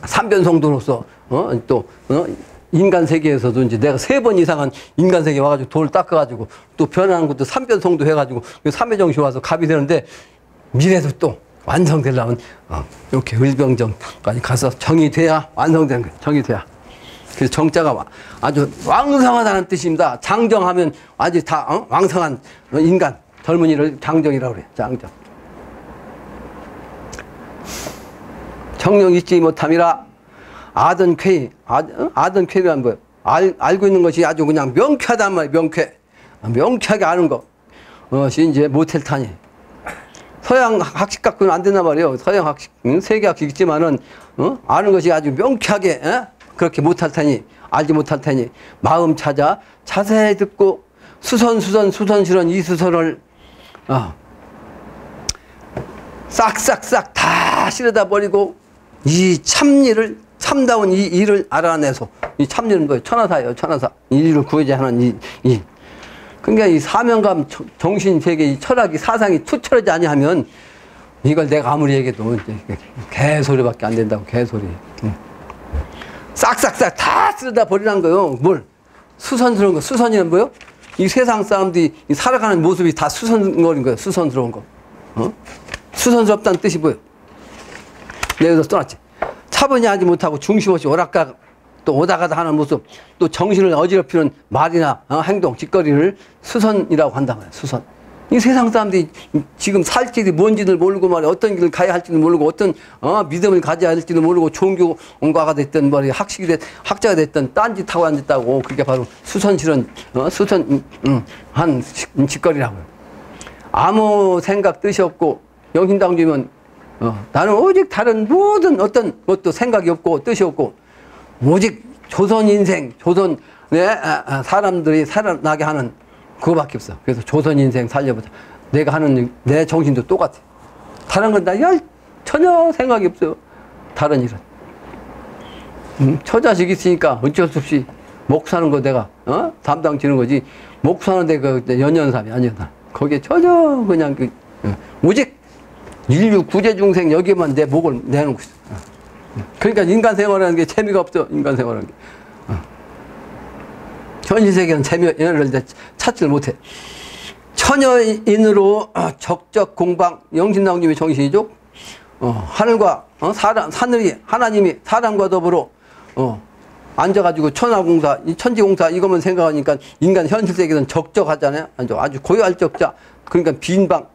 A: 삼변성도로서 인간 세계에서도 이제 내가 3번 이상은 인간 세계 와가지고 돌 닦아가지고 또 변하는 것도 삼변성도 해가지고 삼회정시 와서 갑이 되는데 미래도 또 완성되려면 이렇게 을병정까지 가서 정이 돼야 완성되는 거예요. 정이 돼야. 그래서 정자가 아주 왕성하다는 뜻입니다. 장정하면 아주 다 왕성한 인간 젊은이를 장정이라고 그래요. 장정. 정령 잊지 못함이라 아던쾌. 아던쾌란 뭐예요? 알고 있는 것이 아주 그냥 명쾌하단 말이에요. 명쾌. 명쾌하게 아는 것. 그것이 이제 모텔타니. 서양 학식 갖고는 안 된단 말이에요. 서양 학식, 세계 학식 있지만은, 아는 것이 아주 명쾌하게, 그렇게 못할 테니, 알지 못할 테니, 마음 찾아 자세히 듣고, 수선실은 이 수선을, 싹싹싹 다 실어다 버리고, 이 참일을, 참다운 이 일을 알아내서, 이 참일은 뭐예요? 천하사예요, 천하사. 인류를 구하자 하는 이. 그러니까 이 사명감, 정신세계, 이 철학이, 사상이 투철하지 아니하면 이걸 내가 아무리 얘기해도 개소리밖에 안 된다고, 개소리. 싹싹싹 다 쓰다 버리라는 거예요. 뭘? 수선스러운 거. 수선이는 뭐예요? 이 세상 사람들이 살아가는 모습이 다 수선거린 거예요. 수선스러운 거. 수선스럽다는 뜻이 뭐예요? 내가 여기서 써놨지. 차분히 하지 못하고 중심 없이 오락가 또 오다가다 하는 모습, 또 정신을 어지럽히는 말이나 행동, 짓거리를 수선이라고 한단 말이에요. 수선. 이 세상 사람들이 지금 살 길이 뭔지를 모르고 말이야. 어떤 길을 가야 할지도 모르고 어떤 믿음을 가져야 할지도 모르고 종교가가 됐든 말이야. 학자가 됐든 딴짓하고 앉았다고. 그게 바로 수선실은 한 짓거리라고요. 아무 생각 뜻이 없고 영신당주면 나는 오직 다른 모든 어떤 것도 생각이 없고 뜻이 없고 오직 조선 인생, 조선의 사람들이 살아나게 하는 그거밖에 없어. 그래서 조선 인생 살려보자. 내가 하는 내 정신도 똑같아. 다른 건 나 전혀 생각이 없어요. 다른 일은. 처자식 있으니까 어쩔 수 없이 목 사는 거 내가 담당 지는 거지. 목 사는데 그 연연삼이 아니야. 거기에 전혀 그냥 오직 인류 구제 중생 여기에만 내 목을 내놓고 있어. 그러니까 인간 생활하는 게 재미가 없어. 인간 생활하는 게. 현실세계는 재미를 찾지를 못해. 처녀인으로 적적 공방 영신당님의 정신이죠. 하늘과 하늘이 하나님이 사람과 더불어 앉아가지고 천하공사, 이 천지공사 이것만 생각하니까 인간 현실세계는 적적하잖아요. 아주 고요할 적자. 그러니까 빈방.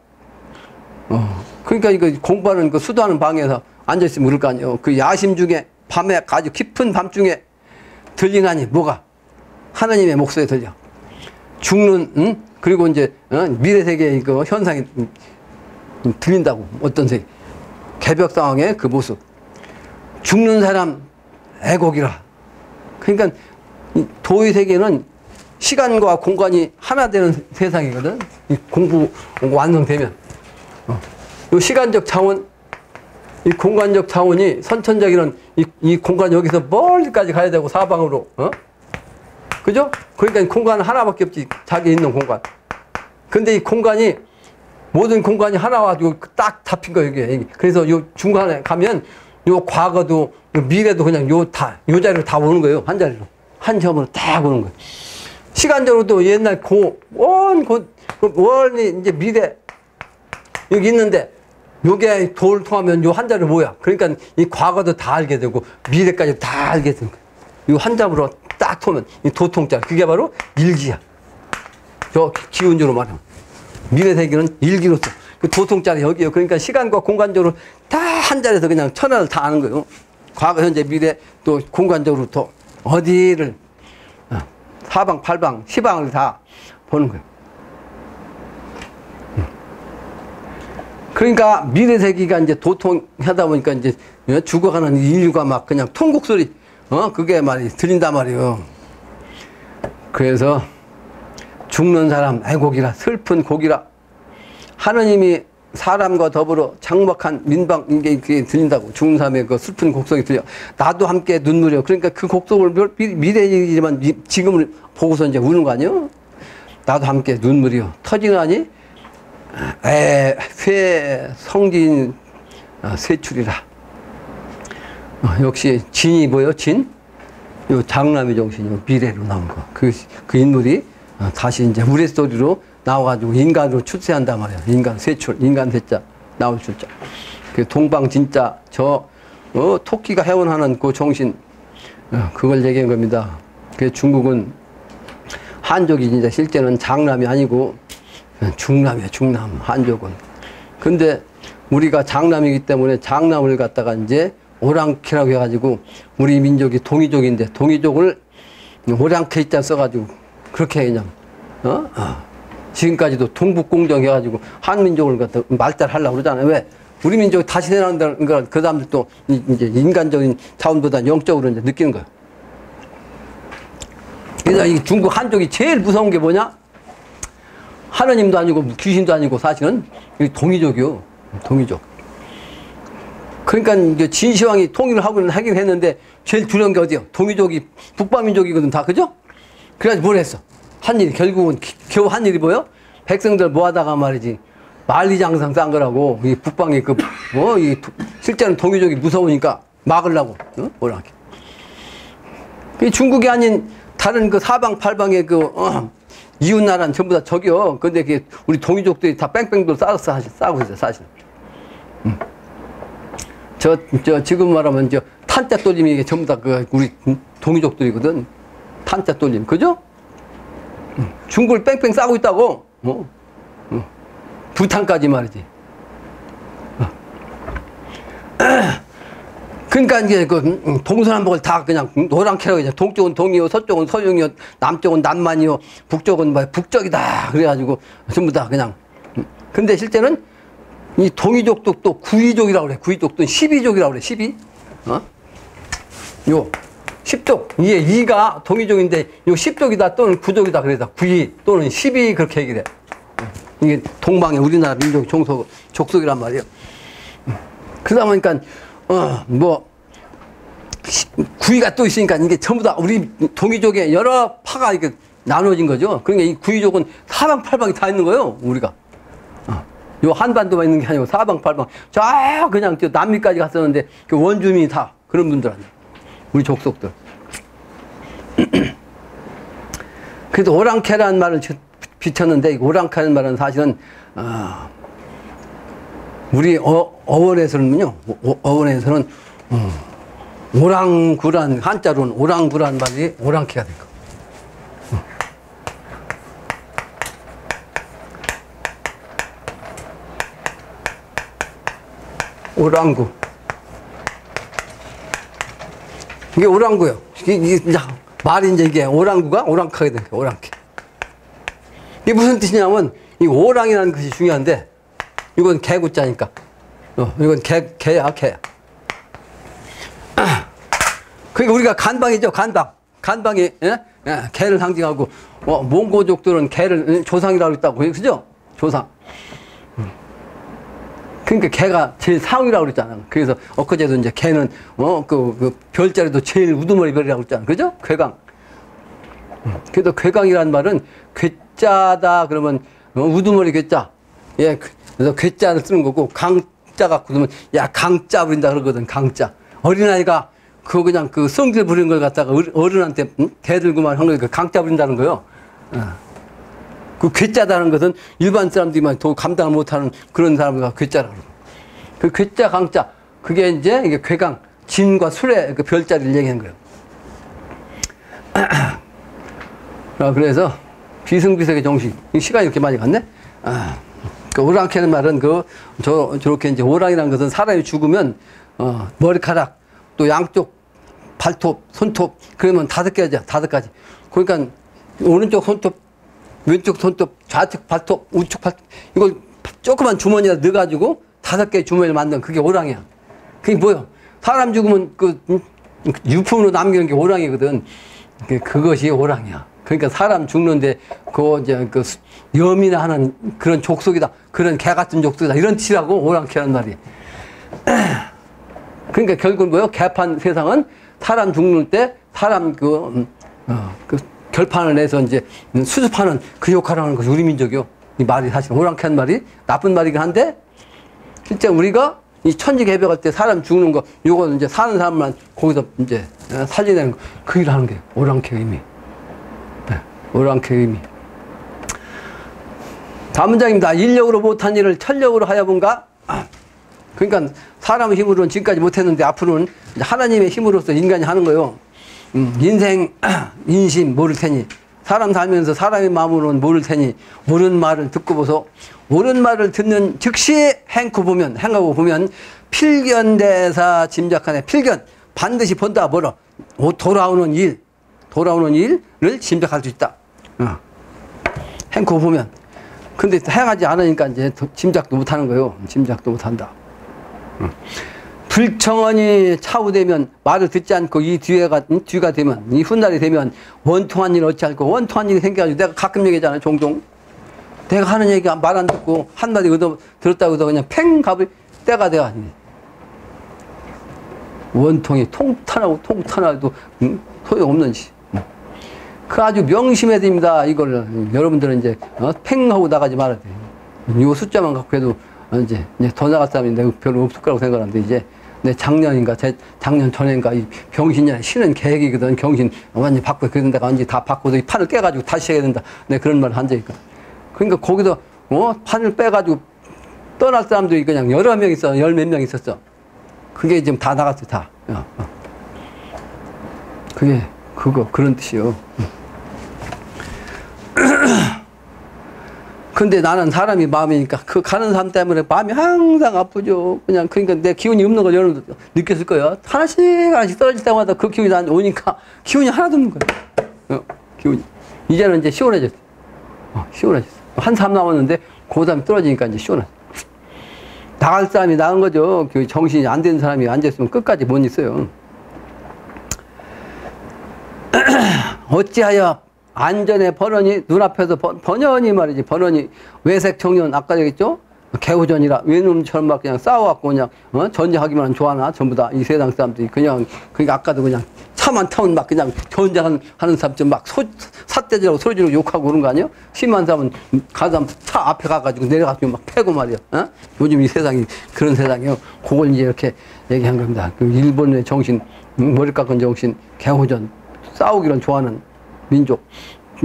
A: 그러니까 이거 공부하는 그 수도하는 방에서 앉아있으면 모를 거 아니에요. 그 야심 중에 밤에 아주 깊은 밤중에 들리나니 뭐가? 하나님의 목소리 들려. 죽는, 그리고 이제, 미래세계의 그 현상이 들린다고. 어떤 세계. 개벽 상황의 그 모습. 죽는 사람 애곡이라. 그러니까 도의 세계는 시간과 공간이 하나 되는 세상이거든. 이 공부 완성되면. 이 시간적 차원, 이 공간적 차원이 선천적인 이 공간 여기서 멀리까지 가야 되고 사방으로 그죠? 그러니까 공간은 하나밖에 없지. 자기 있는 공간. 근데 이 공간이 모든 공간이 하나 와가지고 딱 잡힌 거예요. 이게. 그래서 요 중간에 가면 요 과거도 요 미래도 그냥 요 자리로 다 오는 거예요. 한 자리로. 한 점으로 딱 오는 거예요. 시간적으로도 옛날 원이 이제 미래 여기 있는데 요게 도를 통하면 요 한 자리 뭐야? 그러니까 이 과거도 다 알게 되고 미래까지 다 알게 되는 거야. 요 한 잡으로 딱 통하면 이 도통자. 그게 바로 일기야. 저 기운주로 말하면. 미래 세계는 일기로서. 그 도통자리 여기요. 그러니까 시간과 공간적으로 다 한 자리에서 그냥 천하를 다 아는 거예요. 과거, 현재, 미래 또 공간적으로 또 어디를 사방팔방 시방을 다 보는 거예요. 그러니까 미래세기가 이제 도통하다 보니까 이제 죽어가는 인류가 막 그냥 통곡 소리 그게 말이 들린단 말이에요. 그래서 죽는 사람 애곡이라 슬픈 곡이라 하느님이 사람과 더불어 장막한 민방 이게 들린다고. 죽는 사람의 그 슬픈 곡성이 들려. 나도 함께 눈물이요. 그러니까 그 곡성을 미래이지만 지금을 보고서 이제 우는 거 아니에요? 나도 함께 눈물이요 터지나니 쇠 성진 쇠출이라. 역시 진이 뭐요? 진? 요 장남의 정신이 미래로 나온 거. 그 인물이 다시 이제 우레소리로 나와가지고 인간으로 출세한단 말이야. 인간 쇠출, 인간 쇠자 나올 출자. 그 동방 진짜 토끼가 해원하는 그 정신 그걸 얘기한 겁니다. 그 중국은 한족이 진짜 실제는 장남이 아니고 중남이야. 중남 한족은. 근데 우리가 장남이기 때문에 장남을 갖다가 이제 오랑캐라고 해가지고 우리 민족이 동이족인데 동이족을 오랑캐자 써가지고 그렇게 그냥 지금까지도 동북공정 해가지고 한민족을 갖다 말살하려고 그러잖아요. 왜? 우리 민족이 다시 태어난다는 걸 그 사람들도 이제 인간적인 차원보다 영적으로 이제 느끼는 거예요. 그래서 이 중국 한족이 제일 무서운 게 뭐냐? 하느님도 아니고 귀신도 아니고 사실은 동이족이요. 동이족. 그러니까 이제 진시황이 통일을 하긴 했는데 제일 두려운 게 어디요? 동이족이 북방민족이거든 다. 그죠? 그래가지고 뭘 했어? 한 일이 결국은 겨우 한 일이 뭐요? 백성들 모아다가 말이지 만리장성 싼 거라고. 이 북방이 이 실제는 동이족이 무서우니까 막으려고. 뭐라 하게. 이 중국이 아닌 다른 그 사방팔방의 이웃 나라는 전부 다 저기요. 근데 우리 동이족들이 다 뺑뺑돌 싸고 있어요, 사실. 지금 말하면 탄자 돌림이 이게 전부 다 우리 동이족들이거든. 탄자 돌림. 그죠? 중국을 뺑뺑 싸고 있다고. 부탄까지 말이지. 그러니까 이제 동서남북을 다 그냥 노랑캐라고 이제 동쪽은 동이요, 서쪽은 서용이요, 남쪽은 남만이요, 북쪽은 북쪽이다. 그래가지고 전부 다 그냥. 근데 실제는 이 동이족도 또 구이족이라고 그래. 구이족도 12족이라고 그래. 12. 요 10족. 이게 2가 동이족인데 요 10족이다 또는 9족이다 그래서 9이 또는 12 그렇게 얘기를 해. 이게 동방의 우리나라 민족 족속이란 말이에요. 그러다 보니까 구이가 또 있으니까 이게 전부 다 우리 동이족의 여러 파가 이렇게 나눠진 거죠. 그러니까 이 구이족은 사방팔방이 다 있는 거예요. 우리가. 요 한반도만 있는 게 아니고 사방팔방 저 그냥 남미까지 갔었는데 그 원주민이 다 그런 분들 아니에요. 우리 족속들. 그래서 오랑캐라는 말을 비쳤는데 이 오랑캐라는 말은 사실은 우리 어원에서는요. 어원에서는 오랑구란 한자로는 오랑구란 말이 오랑캐가 된 거. 오랑구. 이게 오랑구요. 이게 말이 이게 오랑구가 오랑캐가 된 거예요. 오랑캐. 이게 무슨 뜻이냐면 이 오랑이라는 것이 중요한데 이건 개구자니까. 이건 개야. 그러니까 우리가 간방이죠. 간방이 개를 상징하고 몽고족들은 개를 조상이라고 했다고. 그죠? 조상. 그러니까 개가 제일 상위라고 그랬잖아. 그래서 엊그제도 이제 개는 그 별자리도 제일 우두머리 별이라고 그랬잖아. 그죠? 괴강. 그래서 괴강이라는 말은 괴짜다 그러면 우두머리 괴짜. 예, 그래서 괴짜를 쓰는 거고 강자 갖고 그러면 야 강짜 부린다 그러거든. 강짜. 어린아이가 그냥 그 성질 부리는 걸 갖다가 어른한테 대들고만 한 거니까 강짜 부린다는 거요. 그 괴짜다는 것은 일반 사람들이만 더 감당을 못하는 그런 사람들 괴짜라고 그러고. 그 괴짜, 강짜, 그게 이게 괴강, 진과 술의 그 별자리를 얘기한 거예요. 그래서 비승비석의 정신. 시간이 이렇게 많이 갔네? 그 오랑캐는 말은 저렇게 이제 오랑이라는 것은 사람이 죽으면, 머리카락, 또 양쪽 발톱, 손톱, 그러면 5개죠. 5가지. 그러니까 오른쪽 손톱, 왼쪽 손톱, 좌측 발톱, 우측 발톱, 이걸 조그만 주머니에 넣어가지고 5개의 주머니를 만든 그게 오랑이야. 그게 뭐야? 사람 죽으면 유품으로 남기는 게 오랑이거든. 그것이 오랑이야. 그러니까 사람 죽는데 이제 염이나 하는 그런 족속이다. 그런 개 같은 족속이다. 이런 뜻이라고 오랑캐란 말이. 그러니까 결국은 뭐예요? 개판 세상은 사람 죽는 때 사람 결판을 내서 이제 수습하는 그 역할을 하는 것이 우리 민족이요. 이 말이 사실 오랑캐한 말이 나쁜 말이긴 한데 실제 우리가 이 천지개벽할 때 사람 죽는 거 요거는 이제 사는 사람만 거기서 이제 살려내는 거 그 일을 하는 게 오랑캐 의미. 네, 오랑캐 의미. 다음 문장입니다. 인력으로 못한 일을 천력으로 하여본가? 그러니까 사람의 힘으로는 지금까지 못했는데 앞으로는 하나님의 힘으로서 인간이 하는 거예요. 인생, 인심 모를 테니 사람 살면서 사람의 마음으로는 모를 테니 옳은 말을 듣고 보소. 옳은 말을 듣는 즉시 행하고 보면 필견대사 짐작하네. 필견 반드시 본다. 뭐라? 돌아오는 일을 짐작할 수 있다. 행하고 보면. 근데 행하지 않으니까 이제 짐작도 못하는 거예요. 짐작도 못한다. 불청언이 차후되면 말을 듣지 않고 이 뒤가 되면 이 훗날이 되면 원통한 일을 얻지 않고 원통한 일이 생겨가지고 내가 가끔 얘기하잖아요. 종종 내가 하는 얘기가 말 안 듣고 한마디 들었다고 해서 그냥 팽 가버리 때가 돼야 원통이 통탄하도 소용없는 시. 그 아주 명심해야 됩니다. 이걸 여러분들은 이제 팽 하고 나가지 말아야 돼요. 이 숫자만 갖고 해도 이제 더 나갈 사람이 내가 별로 없을 거라고 생각하는데 이제 내 작년인가 작년 전인가 이 병신이 쉬는 계획이거든. 경신 완전히 바꿔 그런 데가 완전히 다 바꿔서 이 판을 깨가지고 다시 해야 된다. 내가 그런 말을 한 적이 있거든. 그러니까 거기서 판을 빼가지고 떠날 사람들이 그냥 여러 명 있어. 10몇 명 있었어. 그게 지금 다 나갔어. 다. 그게 그런 뜻이요. 근데 나는 사람이 마음이니까 그 가는 사람 때문에 마음이 항상 아프죠. 그냥 그러니까 내 기운이 없는 걸 여러분도 느꼈을 거예요. 하나씩 떨어질 때마다 그 기운이 난 오니까 기운이 하나도 없는 거예요. 기운이. 이제는 이제 시원해졌어. 시원해졌어. 한 사람 남았는데 그 다음에 떨어지니까 이제 시원해. 나갈 사람이 나은 거죠. 그 정신이 안 되는 사람이 앉아있으면 끝까지 못 있어요. 어찌하여 안전에 번원이 눈앞에서 번연히 말이지. 번원이 외색 청년 아까 얘기했죠. 개호전이라 외놈처럼 막 그냥 싸워갖고 그냥 전쟁하기만 좋아하나 전부 다 이 세상 사람들이 그냥 그러니까 아까도 그냥 차만 타면 막 그냥 전쟁하는 사람들 막 삿대질하고 소리 지르고 욕하고 그런 거 아니에요? 심한 사람은 차 앞에 가가지고 내려가지고 막 패고 말이야. 요즘 이 세상이 그런 세상이에요. 그걸 이제 이렇게 얘기한 겁니다. 그 일본의 정신, 머리 깎은 정신, 개호전, 싸우기를 좋아하는 민족,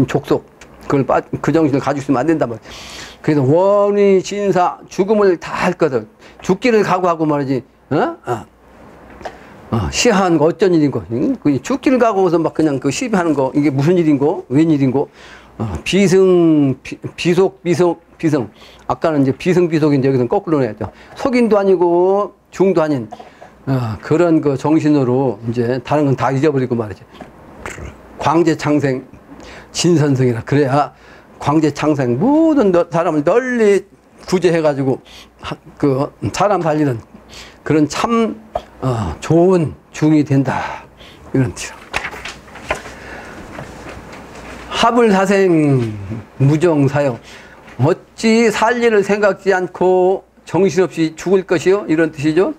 A: 족속, 그 정신을 가지고 있으면 안 된단 말이야. 그래서 원위 진사, 죽음을 다 할 거든. 죽기를 각오하고 말이지, 시한 거 어쩐 일인고, 죽기를 각오해서 막 그냥 그 시비하는 거, 이게 무슨 일인고, 웬일인고, 비속. 아까는 이제 비속인데 여기서는 거꾸로 해야죠. 속인도 아니고, 중도 아닌, 그런 그 정신으로 이제 다른 건 다 잊어버리고 말이지. 광재창생 진선성이라 그래야 광재창생 모든 사람을 널리 구제해가지고 그 사람 살리는 그런 참 좋은 중이 된다 이런 뜻이라. 하불사생 무정사형 어찌 살 일을 생각지 않고 정신없이 죽을 것이요 이런 뜻이죠.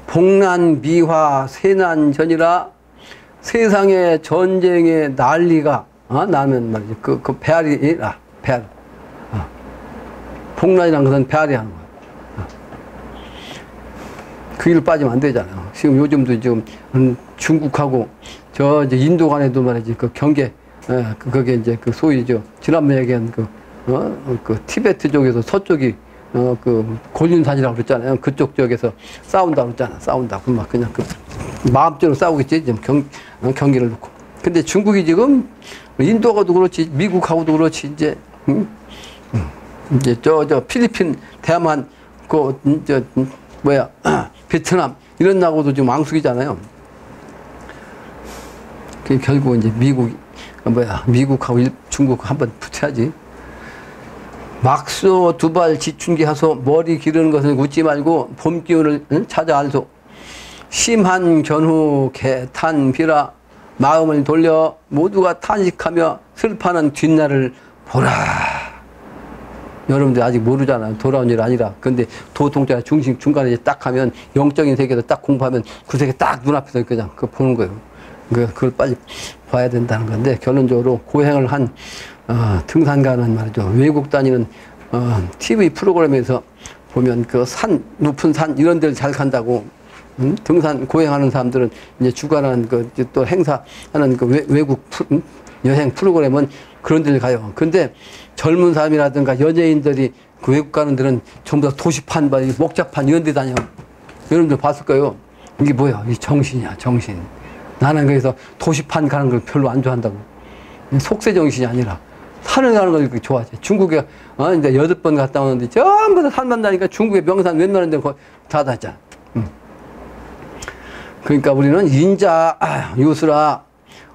A: 복난 미화 세난전이라 세상에 전쟁의 난리가 나면 말이지 그 배알이라 배알. 복난이라는 것은 배알이 하는 거야. 그 일 빠지면 안 되잖아요. 지금 요즘도 지금 중국하고 저 이제 인도 간에도 말이지 그 경계 그게 이제 그 소위 지난번에 얘기한 그 티베트 쪽에서 서쪽이 그 고륜산이라고 그랬잖아요. 그쪽 지역에서 싸운다고 그랬잖아. 싸운다고 막 그냥 그 마음적으로 싸우겠지. 지금 경기를 놓고. 근데 중국이 지금 인도하고도 그렇지, 미국하고도 그렇지, 이제 이제 저 필리핀, 대만, 베트남 이런 나라도 지금 왕숙이잖아요. 결국 이제 미국하고 중국 한번 붙여야지. 막소 두발 지춘기 하소 머리 기르는 것을 묻지 말고 봄 기운을 찾아 알소. 심한 견후 개탄 비라 마음을 돌려 모두가 탄식하며 슬퍼하는 뒷날을 보라. 여러분들 아직 모르잖아요. 돌아온 일 아니라. 근데 도통자 중간에 이제 딱 하면 영적인 세계에서 딱 공부하면 그 세계 딱 눈앞에서 그냥 그거 보는 거예요. 그걸 빨리 봐야 된다는 건데, 결론적으로 고행을 한 등산가는 말이죠. 외국 다니는 TV 프로그램에서 보면 그 높은 산 이런 데를 잘 간다고. 등산 고행하는 사람들은 이제 주관하는 또 행사하는 외국 여행 프로그램은 그런 데를 가요. 근데 젊은 사람이라든가 연예인들이 그 외국 가는 데는 전부 다 도시판, 목자판 이런 데 다녀. 여러분들 봤을 거예요. 이게 뭐야? 이 정신이야, 정신. 나는 그래서 도시판 가는 걸 별로 안 좋아한다고. 속세 정신이 아니라 산을 가는 걸 그렇게 좋아하지. 중국에 이제 8번 갔다 오는데 전부 다 산만 다니까 중국의 명산 웬만한 데는 다 다녔잖아. 그러니까 우리는 인자 요수라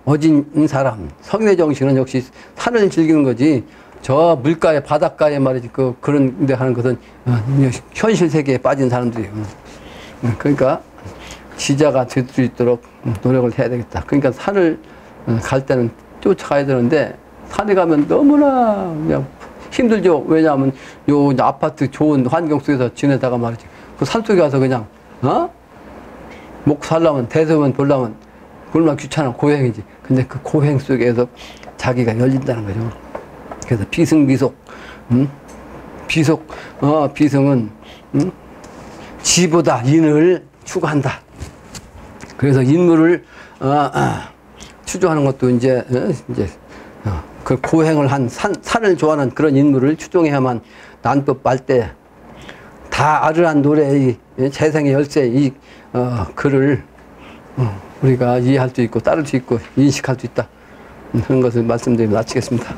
A: 어진 사람, 성인의 정신은 역시 산을 즐기는 거지. 저 물가에 바닷가에 말이지 그런 데 하는 것은 현실 세계에 빠진 사람들이에요. 그러니까 지자가 될 수 있도록 노력을 해야 되겠다. 그러니까 산을 갈 때는 쫓아가야 되는데, 산에 가면 너무나 그냥 힘들죠. 왜냐하면 요 아파트 좋은 환경 속에서 지내다가 말이지, 그 산속에 가서 그냥 먹고 살려면, 대소면 보려면 얼마나 귀찮아. 고행이지. 근데 그 고행 속에서 자기가 열린다는 거죠. 그래서 비승비속. 비승은 지보다 인을 추구한다. 그래서 인물을 추종하는 것도 이제 그 고행을 한 산을 좋아하는 그런 인물을 추종해야만 난법 말때 다 아르한 노래의 재생의 열쇠 이 글을 우리가 이해할 수 있고 따를 수 있고 인식할 수 있다. 그런 것을 말씀드리며 마치겠습니다.